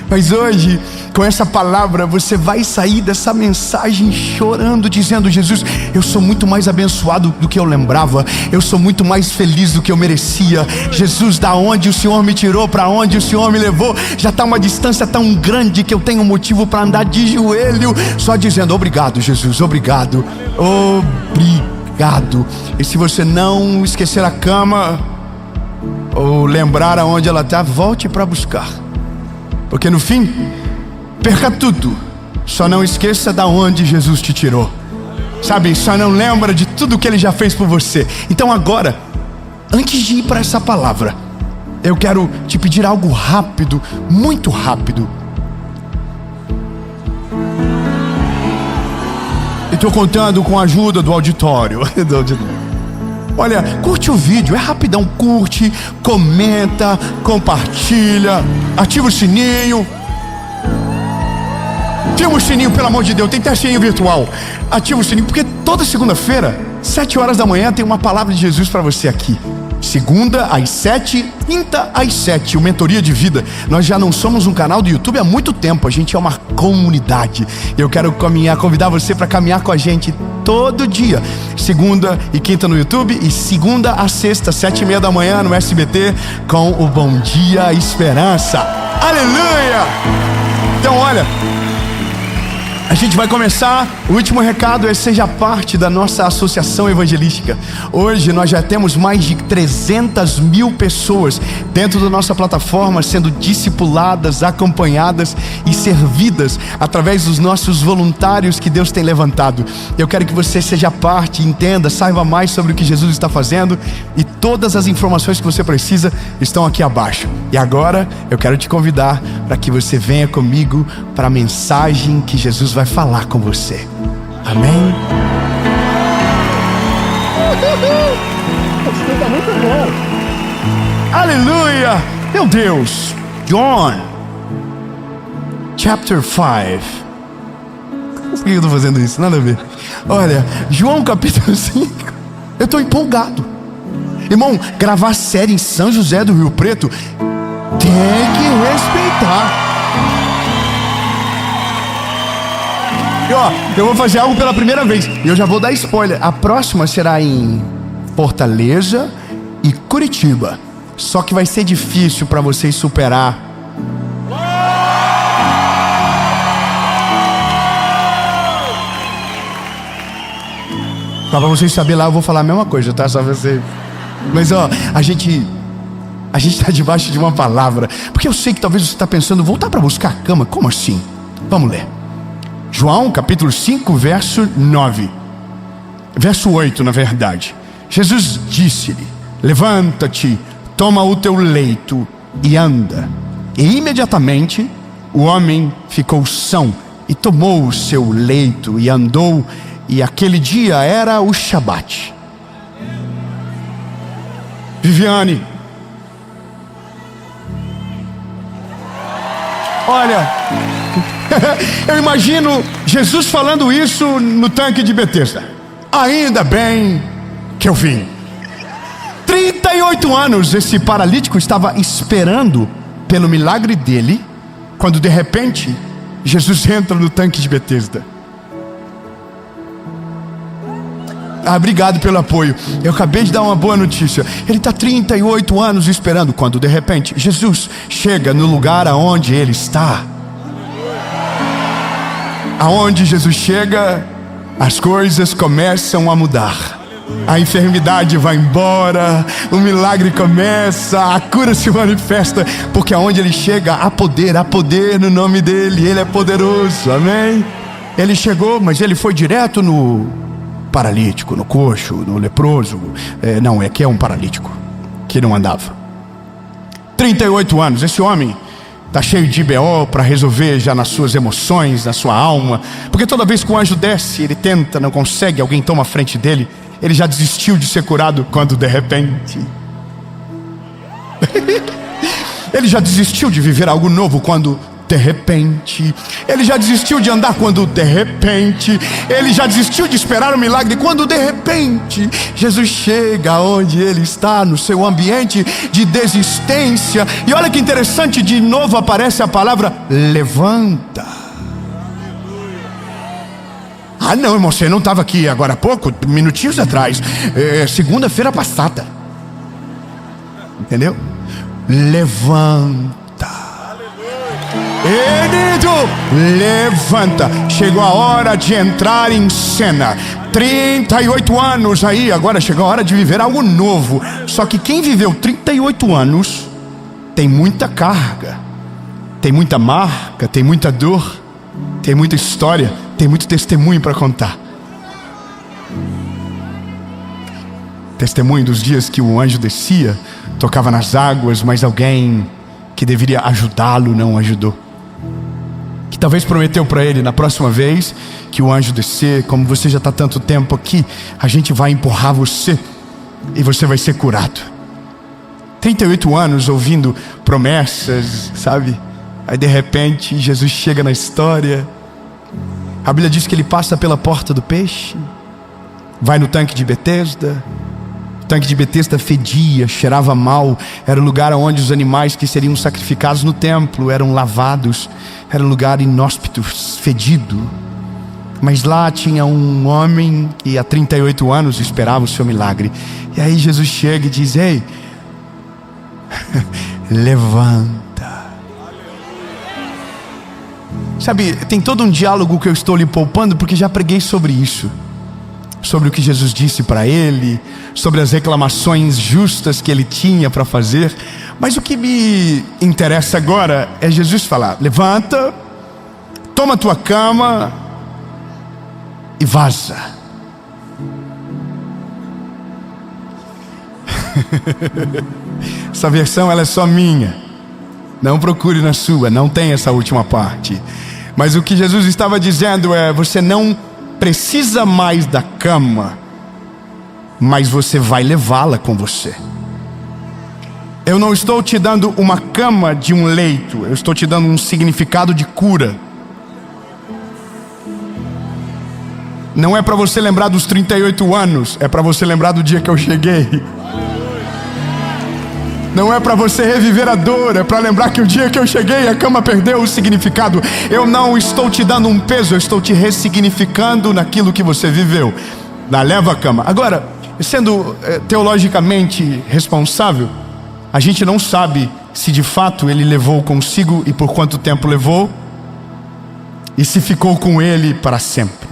Mas hoje, com essa palavra, você vai sair dessa mensagem chorando, dizendo: Jesus, eu sou muito mais abençoado do que eu lembrava, eu sou muito mais feliz do que eu merecia. Jesus, da onde o Senhor me tirou, para onde o Senhor me levou, já está uma distância tão grande que eu tenho motivo para andar de joelho, só dizendo: obrigado, Jesus, obrigado, obrigado. E se você não esquecer a cama, ou lembrar aonde ela está, volte para buscar. Porque no fim, perca tudo, só não esqueça da onde Jesus te tirou. Sabe, só não lembra de tudo que Ele já fez por você. Então agora, antes de ir para essa palavra, eu quero te pedir algo rápido, muito rápido. E estou contando com a ajuda do auditório. Olha, curte o vídeo, é rapidão, curte, comenta, compartilha, ativa o sininho. Ativa o sininho, pelo amor de Deus, tem até sininho virtual. Ativa o sininho, porque toda segunda-feira, 7 horas da manhã, tem uma palavra de Jesus para você aqui. Segunda às 7, quinta às 7, o Mentoria de Vida. Nós já não somos um canal do YouTube há muito tempo, a gente é uma comunidade. Eu quero convidar você para caminhar com a gente todo dia, segunda e quinta no YouTube e segunda a sexta, 7:30 da manhã no SBT, com o Bom Dia Esperança. Aleluia! Então olha, a gente vai começar. O último recado é: seja parte da nossa associação evangelística. Hoje nós já temos mais de 300 mil pessoas dentro da nossa plataforma, sendo discipuladas, acompanhadas e servidas através dos nossos voluntários que Deus tem levantado. Eu quero que você seja parte, entenda, saiba mais sobre o que Jesus está fazendo, e todas as informações que você precisa estão aqui abaixo. E agora eu quero te convidar para que você venha comigo para a mensagem que Jesus vai falar com você. Amém? Está muito bom. Aleluia! Meu Deus! John Chapter 5. Por que eu estou fazendo isso? Nada a ver. Olha, João capítulo 5. Eu estou empolgado. Irmão, gravar série em São José do Rio Preto tem que respeitar. E ó, eu vou fazer algo pela primeira vez, e eu já vou dar spoiler. A próxima será em Fortaleza e Curitiba. Só que vai ser difícil para vocês superar. Só para vocês saberem lá, eu vou falar a mesma coisa, tá? Só você. Mas ó, a gente está debaixo de uma palavra. Porque eu sei que talvez você está pensando: voltar para buscar a cama? Como assim? Vamos ler. João capítulo 5, verso 9. Verso 8, na verdade. Jesus disse-lhe: levanta-te, toma o teu leito e anda. E imediatamente o homem ficou são e tomou o seu leito e andou. E aquele dia era o Shabat. Viviane, olha, eu imagino Jesus falando isso no tanque de Betesda. Ainda bem que eu vim. 38 anos esse paralítico estava esperando pelo milagre dele, quando de repente Jesus entra no tanque de Betesda. Obrigado pelo apoio. Eu acabei de dar uma boa notícia. Ele está 38 anos esperando, quando de repente Jesus chega no lugar aonde ele está. Aonde Jesus chega, as coisas começam a mudar. A enfermidade vai embora, o milagre começa, a cura se manifesta, porque aonde ele chega há poder no nome dele. Ele é poderoso, amém? Ele chegou, mas ele foi direto no paralítico, no coxo, no leproso. Não, aqui é um paralítico que não andava. 38 anos, esse homem está cheio de BO para resolver já nas suas emoções, na sua alma, porque toda vez que o anjo desce, ele tenta, não consegue, alguém toma a frente dele. Ele já desistiu de ser curado, quando de repente ele já desistiu de viver algo novo, quando de repente. Ele já desistiu de andar quando de repente. Ele já desistiu de esperar o milagre quando de repente Jesus chega onde ele está, no seu ambiente de desistência. E olha que interessante, de novo aparece a palavra levanta. Ah não, irmão, você não estava aqui agora há pouco, minutinhos atrás, segunda-feira passada. Entendeu? Levanta. Levanta. Chegou a hora de entrar em cena. 38 anos aí, agora chegou a hora de viver algo novo. Só que quem viveu 38 anos tem muita carga, tem muita marca, tem muita dor, tem muita história, tem muito testemunho para contar. Testemunho dos dias que o anjo descia, tocava nas águas, mas alguém que deveria ajudá-lo não ajudou. Que talvez prometeu para ele, na próxima vez que o anjo descer, como você já está tanto tempo aqui, a gente vai empurrar você e você vai ser curado. 38 anos ouvindo promessas, sabe? Aí de repente Jesus chega na história. A Bíblia diz que ele passa pela porta do peixe, vai no tanque de Betesda. O tanque de Betesda fedia, cheirava mal. Era o lugar onde os animais que seriam sacrificados no templo eram lavados. Era um lugar inóspito, fedido. Mas lá tinha um homem que há 38 anos esperava o seu milagre. E aí Jesus chega e diz: ei, levanta. Sabe, tem todo um diálogo que eu estou lhe poupando, porque já preguei sobre isso. Sobre o que Jesus disse para ele, sobre as reclamações justas que ele tinha para fazer. Mas o que me interessa agora é Jesus falar: levanta, toma tua cama e vaza. Essa versão ela é só minha, não procure na sua, não tem essa última parte. Mas o que Jesus estava dizendo é: você não precisa mais da cama, mas você vai levá-la com você. Eu não estou te dando uma cama de um leito, eu estou te dando um significado de cura. Não é para você lembrar dos 38 anos, é para você lembrar do dia que eu cheguei. Não é para você reviver a dor, é para lembrar que o dia que eu cheguei a cama perdeu o significado. Eu não estou te dando um peso, eu estou te ressignificando naquilo que você viveu. Leva a cama. Agora, sendo teologicamente responsável, a gente não sabe se de fato ele levou consigo e por quanto tempo levou, e se ficou com ele para sempre.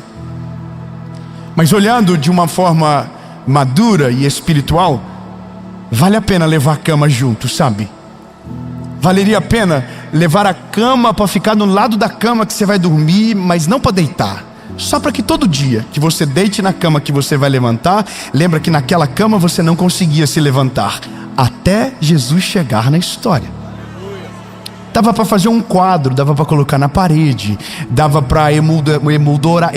Mas olhando de uma forma madura e espiritual, vale a pena levar a cama junto, sabe? Valeria a pena levar a cama para ficar no lado da cama que você vai dormir, mas não para deitar. Só para que todo dia que você deite na cama que você vai levantar, lembra que naquela cama você não conseguia se levantar, até Jesus chegar na história. Dava para fazer um quadro, dava para colocar na parede, dava para emoldurar,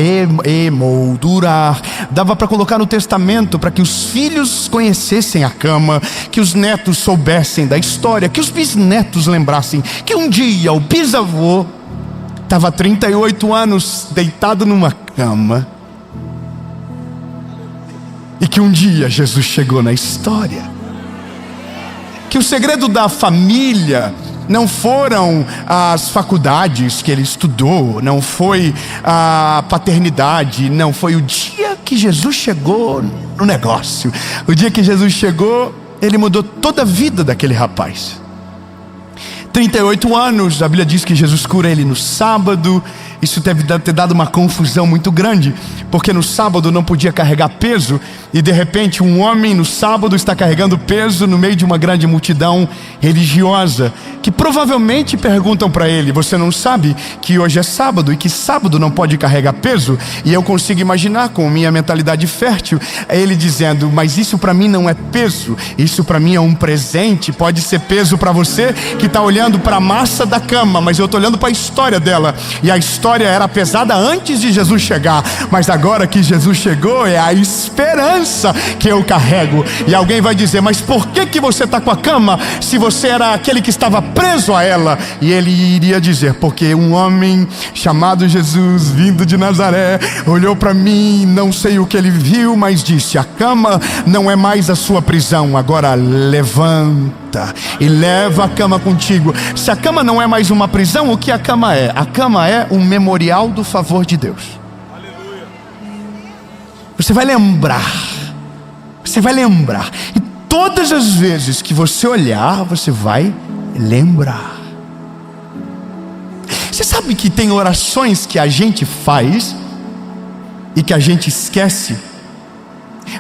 dava para colocar no testamento para que os filhos conhecessem a cama, que os netos soubessem da história, que os bisnetos lembrassem que um dia o bisavô estava 38 anos deitado numa cama e que um dia Jesus chegou na história. Que o segredo da família não foram as faculdades que ele estudou, não foi a paternidade, não foi o dia que Jesus chegou no negócio. O dia que Jesus chegou, ele mudou toda a vida daquele rapaz. 38 anos, a Bíblia diz que Jesus cura ele no sábado. Isso deve ter dado uma confusão muito grande, porque no sábado não podia carregar peso, e de repente um homem no sábado está carregando peso no meio de uma grande multidão religiosa, que provavelmente perguntam para ele: você não sabe que hoje é sábado e que sábado não pode carregar peso? E eu consigo imaginar, com minha mentalidade fértil, ele dizendo: mas isso para mim não é peso, isso para mim é um presente. Pode ser peso para você que está olhando para a massa da cama, mas eu estou olhando para a história dela, e a história era pesada antes de Jesus chegar, mas agora que Jesus chegou, é a esperança que eu carrego. E alguém vai dizer: mas por que você está com a cama se você era aquele que estava preso a ela. E ele iria dizer: porque um homem chamado Jesus, vindo de Nazaré, olhou para mim, não sei o que ele viu, mas disse: a cama não é mais a sua prisão, agora levanta e leva a cama contigo. Se a cama não é mais uma prisão, o que a cama é? A cama é um memorial do favor de Deus. Você vai lembrar. Você vai lembrar. E todas as vezes que você olhar, você vai lembrar. Você sabe que tem orações que a gente faz e que a gente esquece?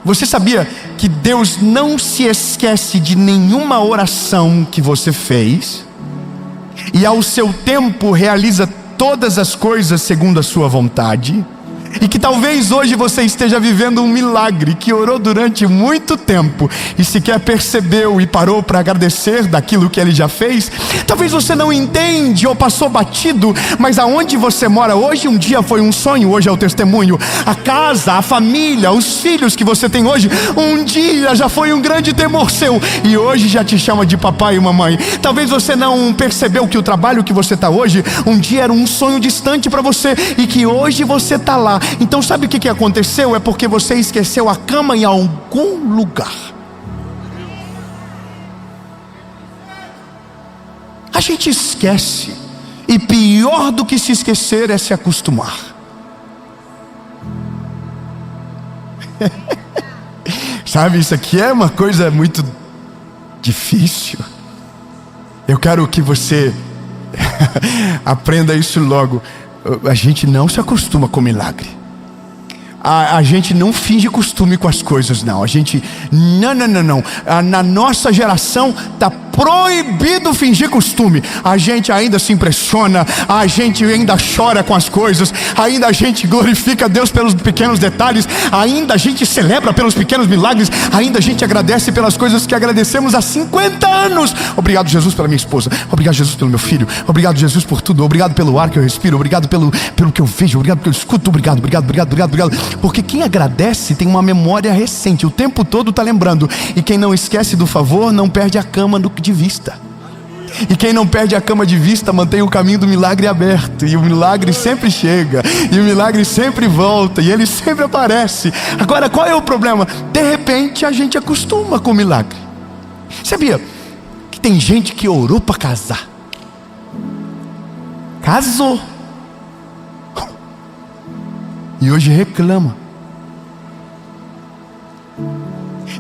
Você sabia que Deus não se esquece de nenhuma oração que você fez? E ao seu tempo realiza todas as coisas segundo a sua vontade? E que talvez hoje você esteja vivendo um milagre, que orou durante muito tempo e sequer percebeu e parou para agradecer daquilo que Ele já fez. Talvez você não entende ou passou batido, mas aonde você mora hoje, um dia foi um sonho, hoje é o testemunho. A casa, a família, os filhos que você tem hoje, um dia já foi um grande temor seu e hoje já te chama de papai e mamãe. Talvez você não percebeu que o trabalho que você está hoje, um dia era um sonho distante para você e que hoje você está lá. Então sabe o que aconteceu? É porque você esqueceu a cama em algum lugar. A gente esquece, e pior do que se esquecer é se acostumar. Sabe, isso aqui é uma coisa muito difícil. Eu quero que você aprenda isso logo. A gente não se acostuma com milagre. A gente não finge costume com as coisas, não. A gente, não. Na nossa geração está proibido fingir costume. A gente ainda se impressiona, a gente ainda chora com as coisas, ainda a gente glorifica a Deus pelos pequenos detalhes, ainda a gente celebra pelos pequenos milagres, ainda a gente agradece pelas coisas que agradecemos há 50 anos. Obrigado, Jesus, pela minha esposa. Obrigado, Jesus, pelo meu filho. Obrigado, Jesus, por tudo. Obrigado pelo ar que eu respiro. Obrigado pelo que eu vejo. Obrigado pelo que eu escuto. Obrigado. Porque quem agradece tem uma memória recente, o tempo todo está lembrando. E quem não esquece do favor não perde a cama de vista. E quem não perde a cama de vista mantém o caminho do milagre aberto. E o milagre sempre chega, e o milagre sempre volta, e ele sempre aparece. Agora, qual é o problema? De repente a gente acostuma com o milagre. Sabia que tem gente que orou para casar, casou, e hoje reclama.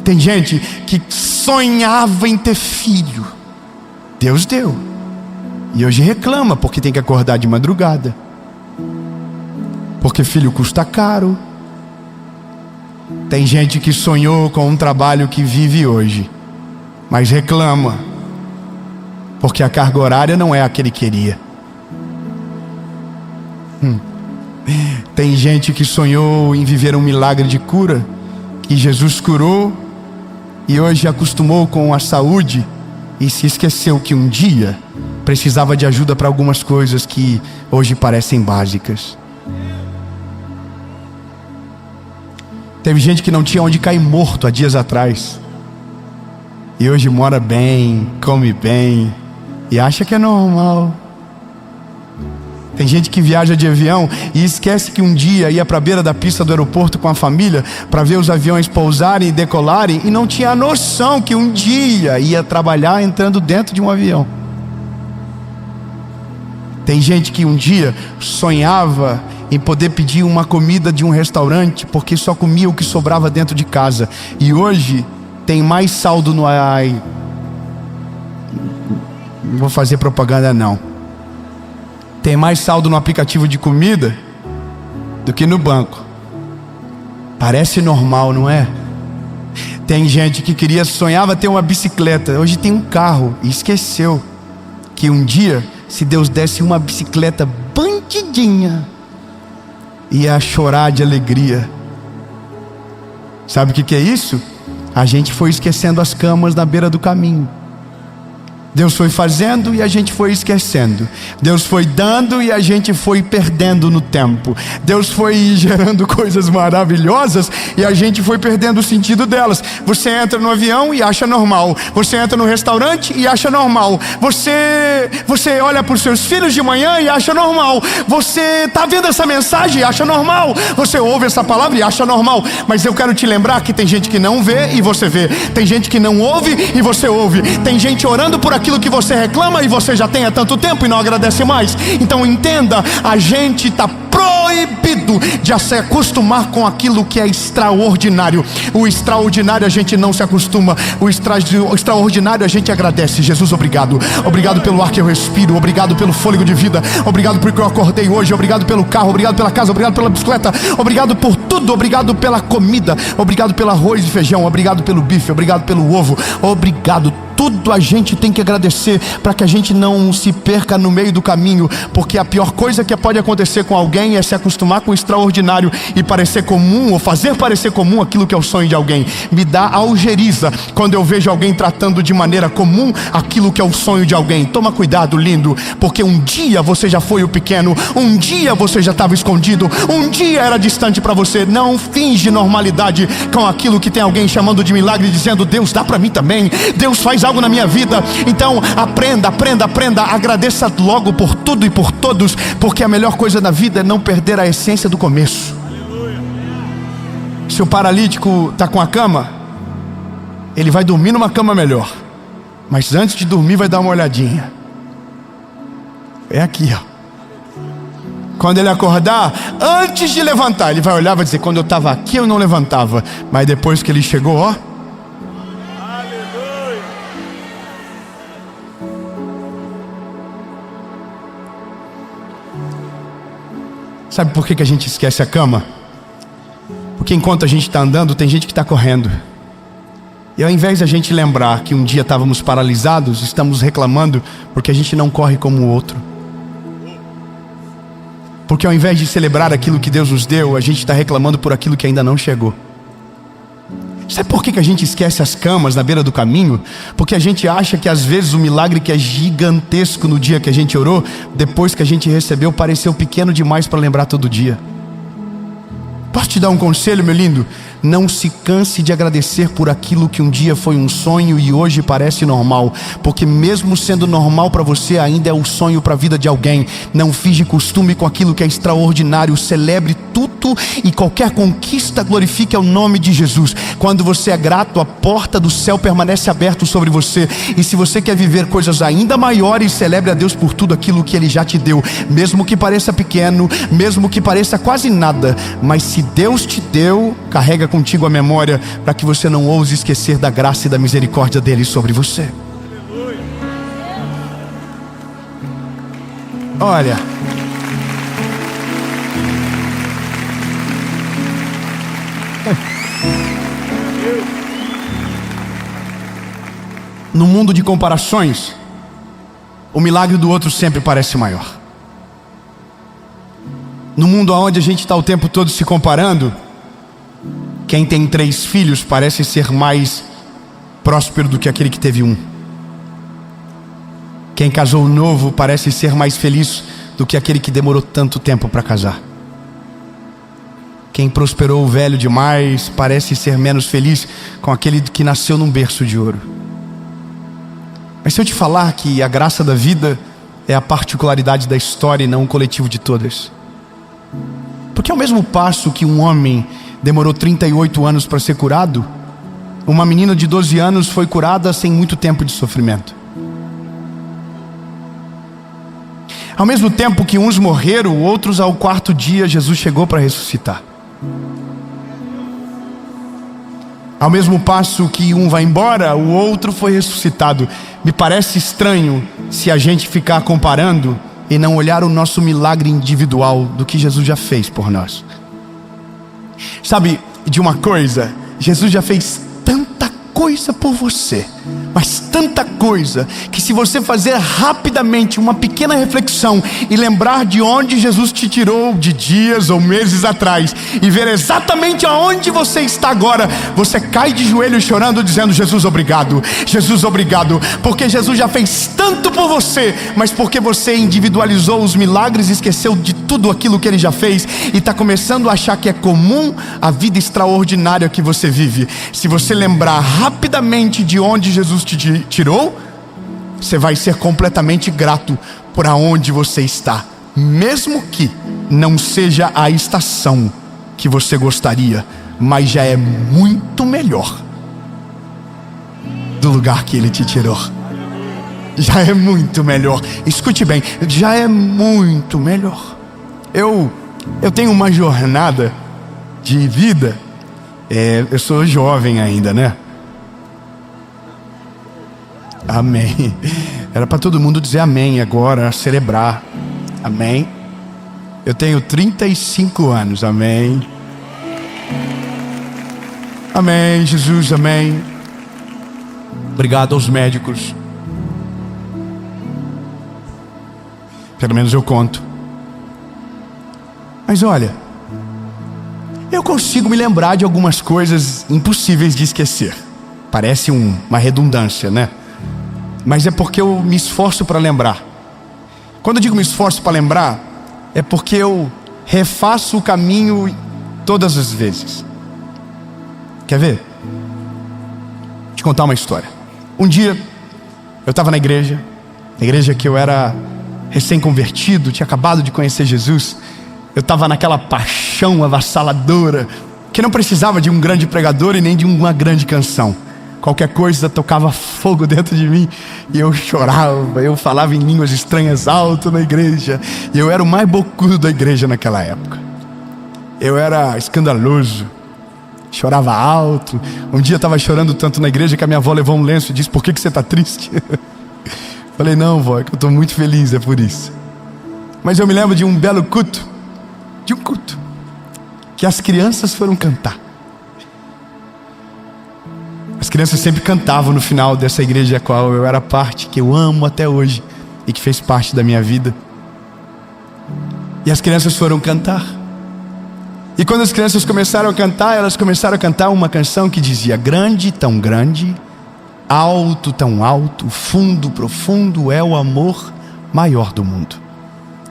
Tem gente que sonhava em ter filho, Deus deu, e hoje reclama porque tem que acordar de madrugada, porque filho custa caro. Tem gente que sonhou com um trabalho que vive hoje, mas reclama porque a carga horária não é a que ele queria. Tem gente que sonhou em viver um milagre de cura, que Jesus curou, e hoje acostumou com a saúde e se esqueceu que um dia precisava de ajuda para algumas coisas que hoje parecem básicas. Teve gente que não tinha onde cair morto há dias atrás, e hoje mora bem, come bem e acha que é normal. Tem gente que viaja de avião e esquece que um dia ia para a beira da pista do aeroporto com a família para ver os aviões pousarem e decolarem, e não tinha noção que um dia ia trabalhar entrando dentro de um avião. Tem gente que um dia sonhava em poder pedir uma comida de um restaurante porque só comia o que sobrava dentro de casa, e hoje tem mais saldo no... Não vou fazer propaganda não. Tem mais saldo no aplicativo de comida do que no banco. Parece normal, não é? Tem gente que sonhava ter uma bicicleta, hoje tem um carro, e esqueceu que um dia, se Deus desse uma bicicleta bandidinha, ia chorar de alegria. Sabe o que é isso? A gente foi esquecendo as camas na beira do caminho. Deus foi fazendo e a gente foi esquecendo. Deus foi dando e a gente foi perdendo no tempo. Deus foi gerando coisas maravilhosas e a gente foi perdendo o sentido delas. Você entra no avião e acha normal. Você entra no restaurante e acha normal. Você olha para os seus filhos de manhã e acha normal. Você está vendo essa mensagem e acha normal. Você ouve essa palavra e acha normal. Mas eu quero te lembrar que tem gente que não vê e você vê. Tem gente que não ouve e você ouve. Tem gente orando por aquilo que você reclama e você já tem há tanto tempo e não agradece mais. Então entenda, a gente está proibido de se acostumar com aquilo que é extraordinário. O extraordinário a gente não se acostuma. O extraordinário a gente agradece. Jesus, obrigado. Obrigado pelo ar que eu respiro. Obrigado pelo fôlego de vida. Obrigado porque eu acordei hoje. Obrigado pelo carro. Obrigado pela casa. Obrigado pela bicicleta. Obrigado por tudo. Obrigado pela comida. Obrigado pelo arroz e feijão. Obrigado pelo bife. Obrigado pelo ovo. Obrigado. Tudo a gente tem que agradecer para que a gente não se perca no meio do caminho, porque a pior coisa que pode acontecer com alguém é se acostumar com o extraordinário e parecer comum, ou fazer parecer comum aquilo que é o sonho de alguém. Me dá algeriza quando eu vejo alguém tratando de maneira comum aquilo que é o sonho de alguém. Toma cuidado, lindo, porque um dia você já foi o pequeno, um dia você já estava escondido, um dia era distante para você. Não finge normalidade com aquilo que tem alguém chamando de milagre, dizendo: Deus dá para mim também, Deus faz algo na minha vida. Então aprenda, agradeça logo por tudo e por todos, porque a melhor coisa na vida é não perder a essência do começo. Se o paralítico está com a cama, ele vai dormir numa cama melhor, mas antes de dormir vai dar uma olhadinha. É aqui, ó. Quando ele acordar, antes de levantar, ele vai olhar e vai dizer: quando eu estava aqui eu não levantava. Mas depois que ele chegou, ó, sabe por que a gente esquece a cama? Porque enquanto a gente está andando, tem gente que está correndo. E ao invés de a gente lembrar que um dia estávamos paralisados, estamos reclamando porque a gente não corre como o outro. Porque ao invés de celebrar aquilo que Deus nos deu, a gente está reclamando por aquilo que ainda não chegou. Sabe por que a gente esquece as camas na beira do caminho? Porque a gente acha que às vezes o milagre que é gigantesco no dia que a gente orou, depois que a gente recebeu, pareceu pequeno demais para lembrar todo dia. Posso te dar um conselho, meu lindo? Não se canse de agradecer por aquilo que um dia foi um sonho e hoje parece normal, porque mesmo sendo normal para você, ainda é um sonho para a vida de alguém. Não finge costume com aquilo que é extraordinário. Celebre tudo e qualquer conquista, glorifique o nome de Jesus. Quando você é grato, a porta do céu permanece aberta sobre você. E se você quer viver coisas ainda maiores, celebre a Deus por tudo aquilo que Ele já te deu, mesmo que pareça pequeno, mesmo que pareça quase nada. Mas se Deus te deu, carrega contigo a memória, para que você não ouse esquecer da graça e da misericórdia dele sobre você. Olha, no mundo de comparações, o milagre do outro sempre parece maior. No mundo onde a gente está o tempo todo se comparando, quem tem 3 filhos parece ser mais próspero do que aquele que teve 1. Quem casou novo parece ser mais feliz do que aquele que demorou tanto tempo para casar. Quem prosperou velho demais parece ser menos feliz com aquele que nasceu num berço de ouro. Mas se eu te falar que a graça da vida é a particularidade da história e não o coletivo de todas, porque ao mesmo passo que um homem demorou 38 anos para ser curado, uma menina de 12 anos foi curada sem muito tempo de sofrimento. Ao mesmo tempo que uns morreram, outros ao 4º dia Jesus chegou para ressuscitar. Ao mesmo passo que um vai embora, o outro foi ressuscitado. Me parece estranho se a gente ficar comparando e não olhar o nosso milagre individual do que Jesus já fez por nós. Sabe de uma coisa? Jesus já fez tanta coisa por você mas tanta coisa, que se você fazer rapidamente uma pequena reflexão e lembrar de onde Jesus te tirou de dias ou meses atrás e ver exatamente aonde você está agora, você cai de joelhos chorando dizendo: Jesus, obrigado, porque Jesus já fez tanto por você, mas porque você individualizou os milagres e esqueceu de tudo aquilo que Ele já fez e está começando a achar que é comum a vida extraordinária que você vive. Se você lembrar rapidamente de onde Jesus te tirou, você vai ser completamente grato por aonde você está, mesmo que não seja a estação que você gostaria, mas já é muito melhor do lugar que Ele te tirou. Já é muito melhor. Escute bem, já é muito melhor. Eu tenho uma jornada de vida. Eu sou jovem ainda, né? Amém. Era para todo mundo dizer amém agora, celebrar. Amém. Eu tenho 35 anos. Amém. Amém, Jesus, amém. Obrigado aos médicos. Pelo menos eu conto. Mas olha, eu consigo me lembrar de algumas coisas impossíveis de esquecer. Parece uma redundância, né? Mas é porque eu me esforço para lembrar. Quando eu digo me esforço para lembrar, é porque eu refaço o caminho todas as vezes. Quer ver? Vou te contar uma história. Um dia, eu estava na igreja que eu era recém-convertido, tinha acabado de conhecer Jesus. Eu estava naquela paixão avassaladora, que não precisava de um grande pregador e nem de uma grande canção. Qualquer coisa tocava fogo dentro de mim e eu chorava, eu falava em línguas estranhas alto na igreja. E eu era o mais bocudo da igreja naquela época. Eu era escandaloso, chorava alto. Um dia eu estava chorando tanto na igreja que a minha avó levou um lenço e disse: por que você está triste? Falei: não, vó, é que eu estou muito feliz, é por isso. Mas eu me lembro de um belo culto, que as crianças foram cantar. As crianças sempre cantavam no final dessa igreja a qual eu era parte, que eu amo até hoje e que fez parte da minha vida. E as crianças foram cantar. E quando as crianças começaram a cantar, elas começaram a cantar uma canção que dizia: grande, tão grande, alto, tão alto, fundo, profundo é o amor maior do mundo.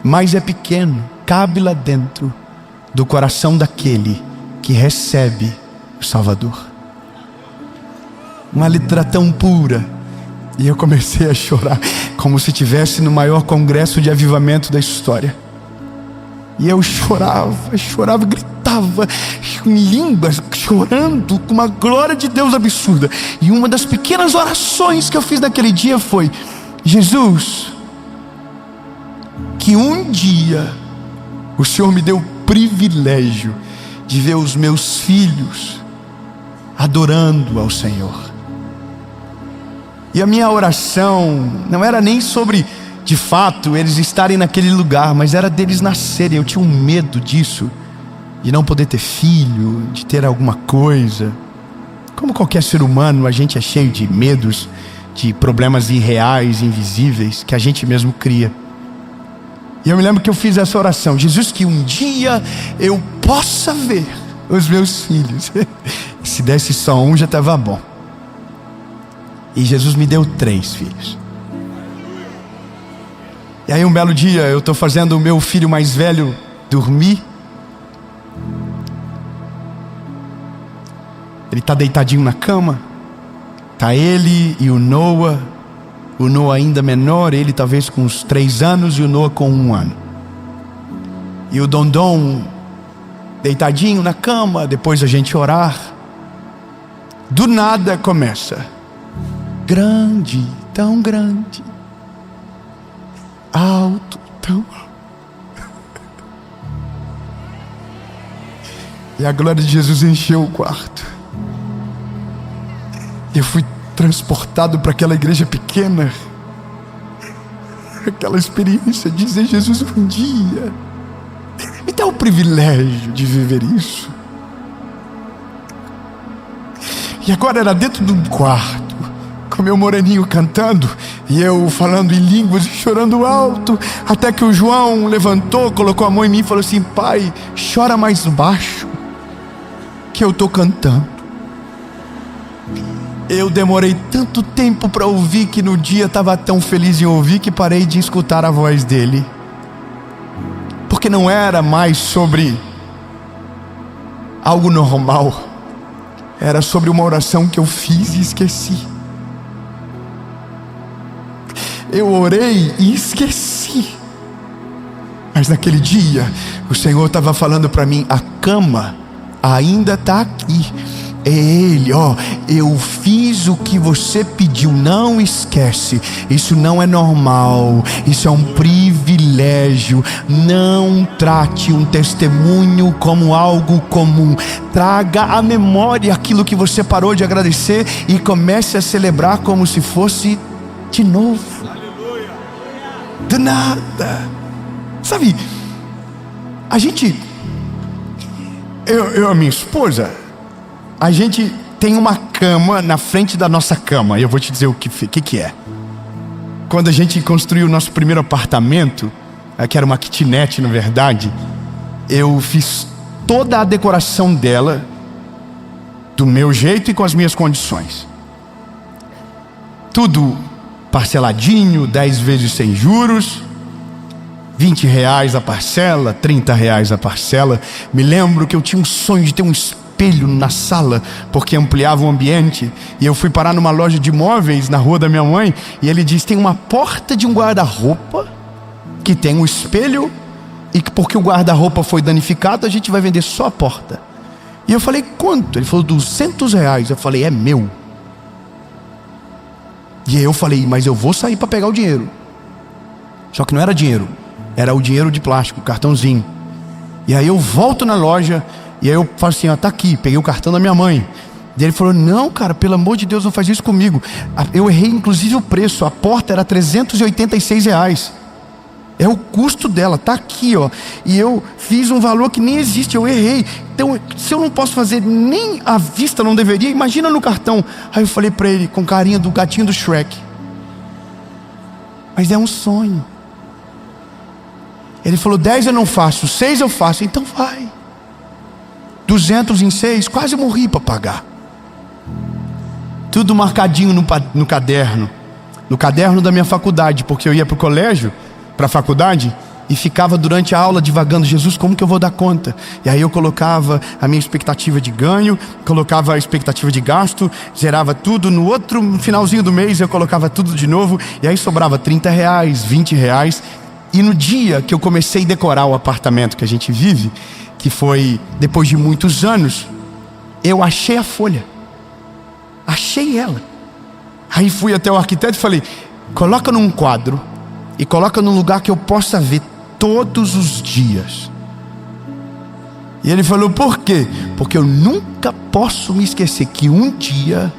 Mas é pequeno, cabe lá dentro do coração daquele que recebe o Salvador. Uma letra tão pura. E eu comecei a chorar, como se estivesse no maior congresso de avivamento da história. E eu chorava, gritava em línguas, chorando com uma glória de Deus absurda. E uma das pequenas orações que eu fiz naquele dia foi: Jesus, que um dia o Senhor me deu o privilégio de ver os meus filhos adorando ao Senhor. E a minha oração não era nem sobre, de fato, eles estarem naquele lugar, mas era deles nascerem. Eu tinha um medo disso, de não poder ter filho, de ter alguma coisa. Como qualquer ser humano, a gente é cheio de medos, de problemas irreais, invisíveis, que a gente mesmo cria. E eu me lembro que eu fiz essa oração: Jesus, que um dia eu possa ver os meus filhos. Se desse só um já estava bom. E Jesus me deu 3 filhos. E aí um belo dia eu estou fazendo o meu filho mais velho dormir. Ele está deitadinho na cama. Está ele e o Noah. O Noah ainda menor, ele talvez com uns 3 anos e o Noah com 1 ano. E o Dondon deitadinho na cama, depois a gente orar. Do nada começa: grande, tão grande, alto, tão alto. E a glória de Jesus encheu o quarto. Eu fui transportado para aquela igreja pequena, aquela experiência de dizer: Jesus, um dia me dá o privilégio de viver isso. E agora era dentro de um quarto, com meu moreninho cantando, e eu falando em línguas e chorando alto, até que o João levantou, colocou a mão em mim e falou assim: pai, chora mais baixo, que eu estou cantando. Eu demorei tanto tempo para ouvir, que no dia estava tão feliz em ouvir, que parei de escutar a voz dele, porque não era mais sobre algo normal, era sobre uma oração que eu fiz e esqueci. Eu orei e esqueci. Mas naquele dia o Senhor estava falando para mim: a cama ainda está aqui. É Ele, eu fiz o que você pediu, não esquece. Isso não é normal, isso é um privilégio. Não trate um testemunho como algo comum. Traga à memória aquilo que você parou de agradecer e comece a celebrar como se fosse de novo. Aleluia. Do nada. Sabe, a gente, eu e a minha esposa, a gente tem uma cama na frente da nossa cama. E eu vou te dizer o que é. Quando a gente construiu o nosso primeiro apartamento, que era uma kitnet na verdade, eu fiz toda a decoração dela do meu jeito e com as minhas condições. Tudo parceladinho, 10 vezes sem juros, R$20 a parcela, R$30 a parcela. Me lembro que eu tinha um sonho de ter um espelho na sala, porque ampliava o ambiente. E eu fui parar numa loja de móveis na rua da minha mãe, e ele disse: tem uma porta de um guarda-roupa que tem um espelho, e que porque o guarda-roupa foi danificado, a gente vai vender só a porta. E eu falei: quanto? Ele falou: R$200. Eu falei: é meu. E aí eu falei: mas eu vou sair para pegar o dinheiro. Só que não era dinheiro, era o dinheiro de plástico, cartãozinho. E aí eu volto na loja, e aí eu falo assim: tá aqui, peguei o cartão da minha mãe. E ele falou: não, cara, pelo amor de Deus, não faz isso comigo. Eu errei inclusive o preço, a porta era R$386. É o custo dela, tá aqui, e eu fiz um valor que nem existe, eu errei. Então, se eu não posso fazer nem à vista, não deveria, imagina no cartão. Aí eu falei pra ele, com carinho do gatinho do Shrek: mas é um sonho. Ele falou: 10 eu não faço, 6 eu faço. Então vai. 200 em 6, quase morri para pagar. Tudo marcadinho no caderno. No caderno da minha faculdade, porque eu ia para o colégio, para a faculdade, e ficava durante a aula divagando: Jesus, como que eu vou dar conta? E aí eu colocava a minha expectativa de ganho, colocava a expectativa de gasto, zerava tudo. No outro finalzinho do mês eu colocava tudo de novo, e aí sobrava R$30, R$20. E no dia que eu comecei a decorar o apartamento que a gente vive, que foi depois de muitos anos, eu achei a folha. Achei ela. Aí fui até o arquiteto e falei: coloca num quadro e coloca num lugar que eu possa ver todos os dias. E ele falou: por quê? Porque eu nunca posso me esquecer que um dia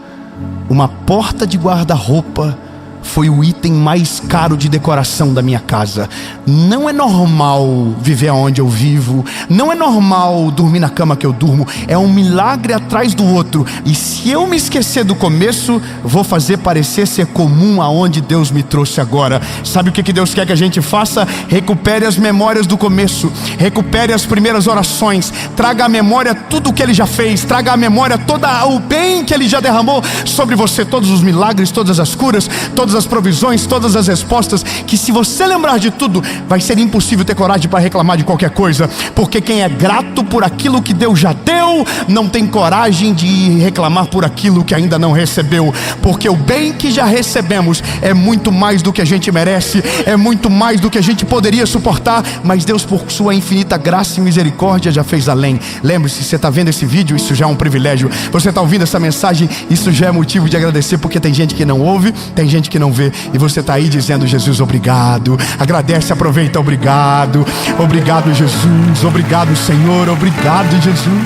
uma porta de guarda-roupa foi o item mais caro de decoração da minha casa. Não é normal viver onde eu vivo, não é normal dormir na cama que eu durmo. É um milagre atrás do outro. E se eu me esquecer do começo, vou fazer parecer ser comum aonde Deus me trouxe agora. Sabe o que Deus quer que a gente faça? Recupere as memórias do começo, recupere as primeiras orações, traga à memória tudo o que Ele já fez, traga à memória todo o bem que Ele já derramou sobre você, todos os milagres, todas as curas, todas as provisões, todas as respostas, que se você lembrar de tudo, vai ser impossível ter coragem para reclamar de qualquer coisa, porque quem é grato por aquilo que Deus já deu, não tem coragem de reclamar por aquilo que ainda não recebeu, porque o bem que já recebemos é muito mais do que a gente merece, é muito mais do que a gente poderia suportar, mas Deus, por sua infinita graça e misericórdia, já fez além. Lembre-se, você está vendo esse vídeo, isso já é um privilégio. Você está ouvindo essa mensagem, isso já é motivo de agradecer, porque tem gente que não ouve, tem gente que não vê, e você está aí dizendo: Jesus, obrigado. Agradece, aproveita: obrigado, obrigado Jesus, obrigado Senhor, obrigado Jesus.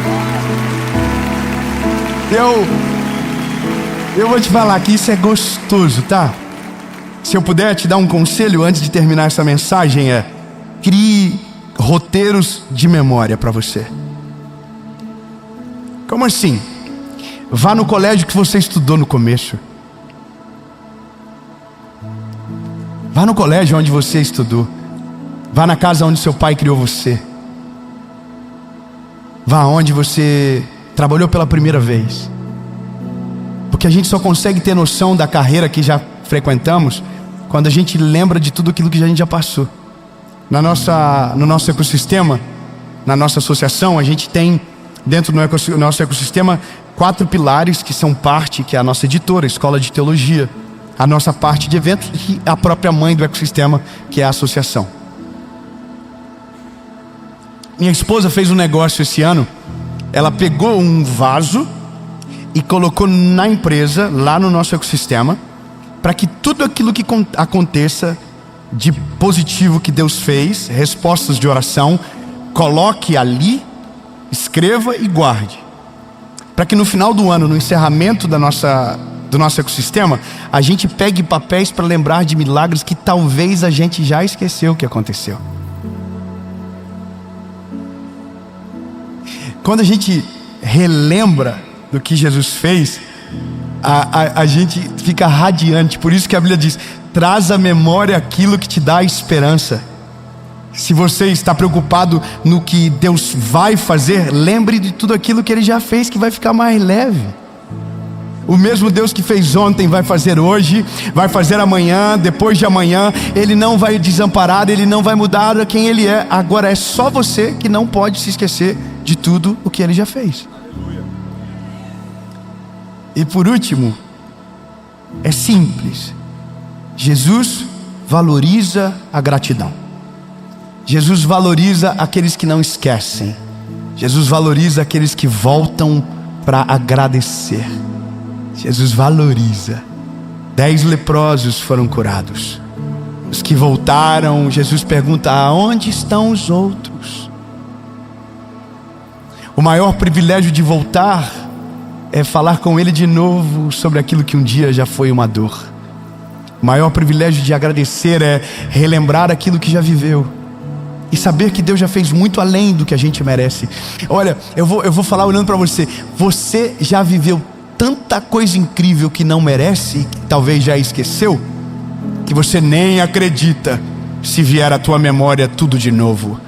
Eu vou te falar que isso é gostoso, tá? Se eu puder te dar um conselho antes de terminar essa mensagem, crie roteiros de memória para você. Como assim? Vá no colégio que você estudou no começo. Vá no colégio onde você estudou. Vá na casa onde seu pai criou você. Vá onde você trabalhou pela primeira vez. Porque a gente só consegue ter noção da carreira que já frequentamos quando a gente lembra de tudo aquilo que a gente já passou. No nosso ecossistema, na nossa associação, a gente tem dentro do nosso ecossistema 4 pilares que são parte, que é a nossa editora, a Escola de Teologia, a nossa parte de eventos e a própria mãe do ecossistema, que é a associação. Minha esposa fez um negócio esse ano. Ela pegou um vaso e colocou na empresa, lá no nosso ecossistema, para que tudo aquilo que aconteça de positivo que Deus fez, respostas de oração, coloque ali, escreva e guarde. Para que no final do ano, no encerramento do nosso ecossistema, a gente pegue papéis para lembrar de milagres que talvez a gente já esqueceu que aconteceu. Quando a gente relembra do que Jesus fez, a gente fica radiante. Por isso que a Bíblia diz: traz à memória aquilo que te dá esperança. Se você está preocupado no que Deus vai fazer, lembre de tudo aquilo que Ele já fez, que vai ficar mais leve. O mesmo Deus que fez ontem vai fazer hoje, vai fazer amanhã, depois de amanhã. Ele não vai desamparar, Ele não vai mudar quem Ele é. Agora é só você que não pode se esquecer de tudo o que Ele já fez. E por último, é simples. Jesus valoriza a gratidão. Jesus valoriza aqueles que não esquecem. Jesus valoriza aqueles que voltam para agradecer. Jesus valoriza. 10 leprosos foram curados. Os que voltaram, Jesus pergunta: aonde estão os outros? O maior privilégio de voltar é falar com Ele de novo sobre aquilo que um dia já foi uma dor. O maior privilégio de agradecer é relembrar aquilo que já viveu e saber que Deus já fez muito além do que a gente merece. Olha, eu vou falar olhando para você. Você já viveu tanta coisa incrível que não merece, que talvez já esqueceu, que você nem acredita se vier à tua memória tudo de novo.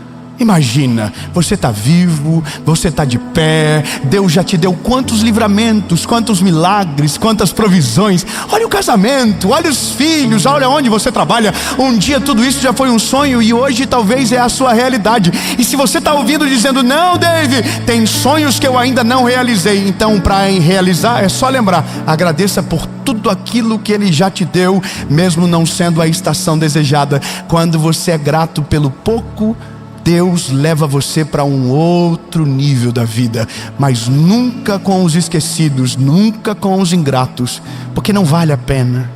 Imagina, você está vivo, você está de pé, Deus já te deu quantos livramentos, quantos milagres, quantas provisões. Olha o casamento, olha os filhos, olha onde você trabalha. Um dia tudo isso já foi um sonho e hoje talvez é a sua realidade. E se você está ouvindo dizendo: não, Dave, tem sonhos que eu ainda não realizei. Então, para realizar, é só lembrar: agradeça por tudo aquilo que Ele já te deu, mesmo não sendo a estação desejada. Quando você é grato pelo pouco, Deus leva você para um outro nível da vida, mas nunca com os esquecidos, nunca com os ingratos, porque não vale a pena.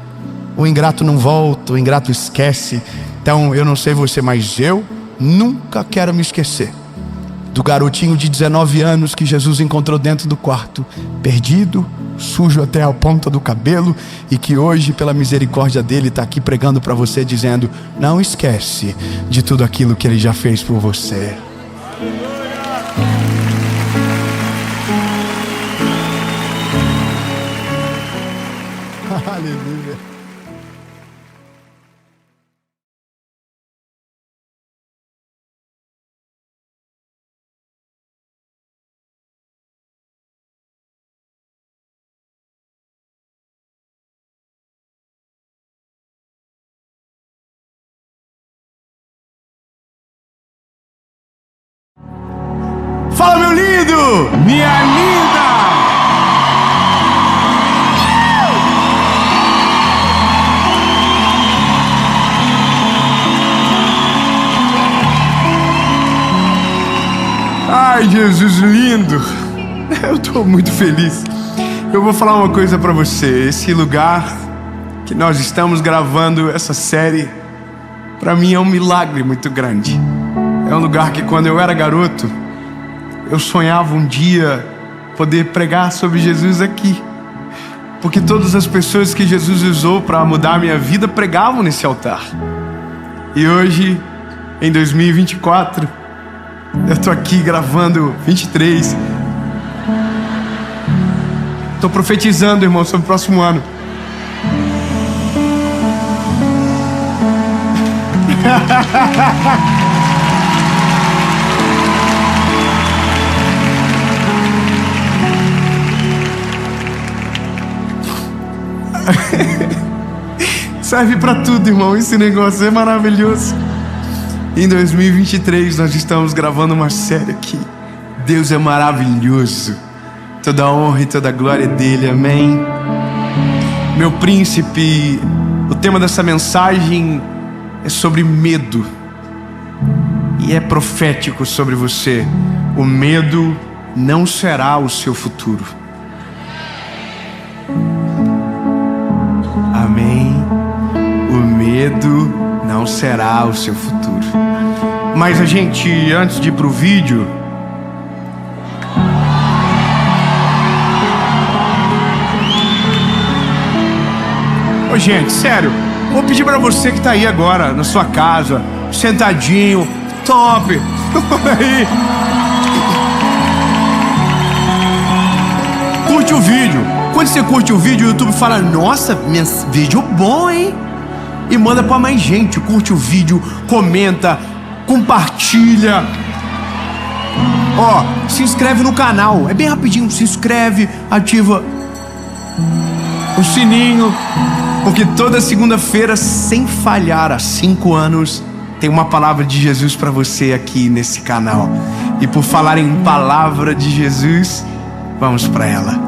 O ingrato não volta, o ingrato esquece. Então eu não sei você, mas eu nunca quero me esquecer do garotinho de 19 anos que Jesus encontrou dentro do quarto, perdido, sujo até a ponta do cabelo, e que hoje, pela misericórdia dele, está aqui pregando para você, dizendo: não esquece de tudo aquilo que Ele já fez por você. Aleluia. Fala, meu lindo! Minha linda! Ai, Jesus lindo! Eu estou muito feliz. Eu vou falar uma coisa para você. Esse lugar que nós estamos gravando essa série, para mim é um milagre muito grande. É um lugar que, quando eu era garoto, eu sonhava um dia poder pregar sobre Jesus aqui, porque todas as pessoas que Jesus usou para mudar a minha vida pregavam nesse altar. E hoje, em 2024, eu estou aqui gravando 23. Estou profetizando, irmão, sobre o próximo ano. Serve pra tudo, irmão. Esse negócio é maravilhoso. Em 2023 nós estamos gravando uma série aqui. Deus é maravilhoso. Toda a honra e toda a glória é dele, amém. Meu príncipe, o tema dessa mensagem é sobre medo. E é profético sobre você. O medo não será o seu futuro. Amém. O medo não será o seu futuro. Mas a gente, antes de ir pro vídeo, ô gente, sério, vou pedir pra você que tá aí agora, na sua casa, sentadinho, top, aí, curte o vídeo. Quando você curte o vídeo, o YouTube fala: nossa, vídeo bom, hein? E manda pra mais gente. Curte o vídeo, comenta, compartilha. Ó, se inscreve no canal. É bem rapidinho, se inscreve, ativa o sininho, porque toda segunda-feira, sem falhar, há 5 anos, tem uma palavra de Jesus pra você aqui nesse canal. E por falar em palavra de Jesus, vamos pra ela.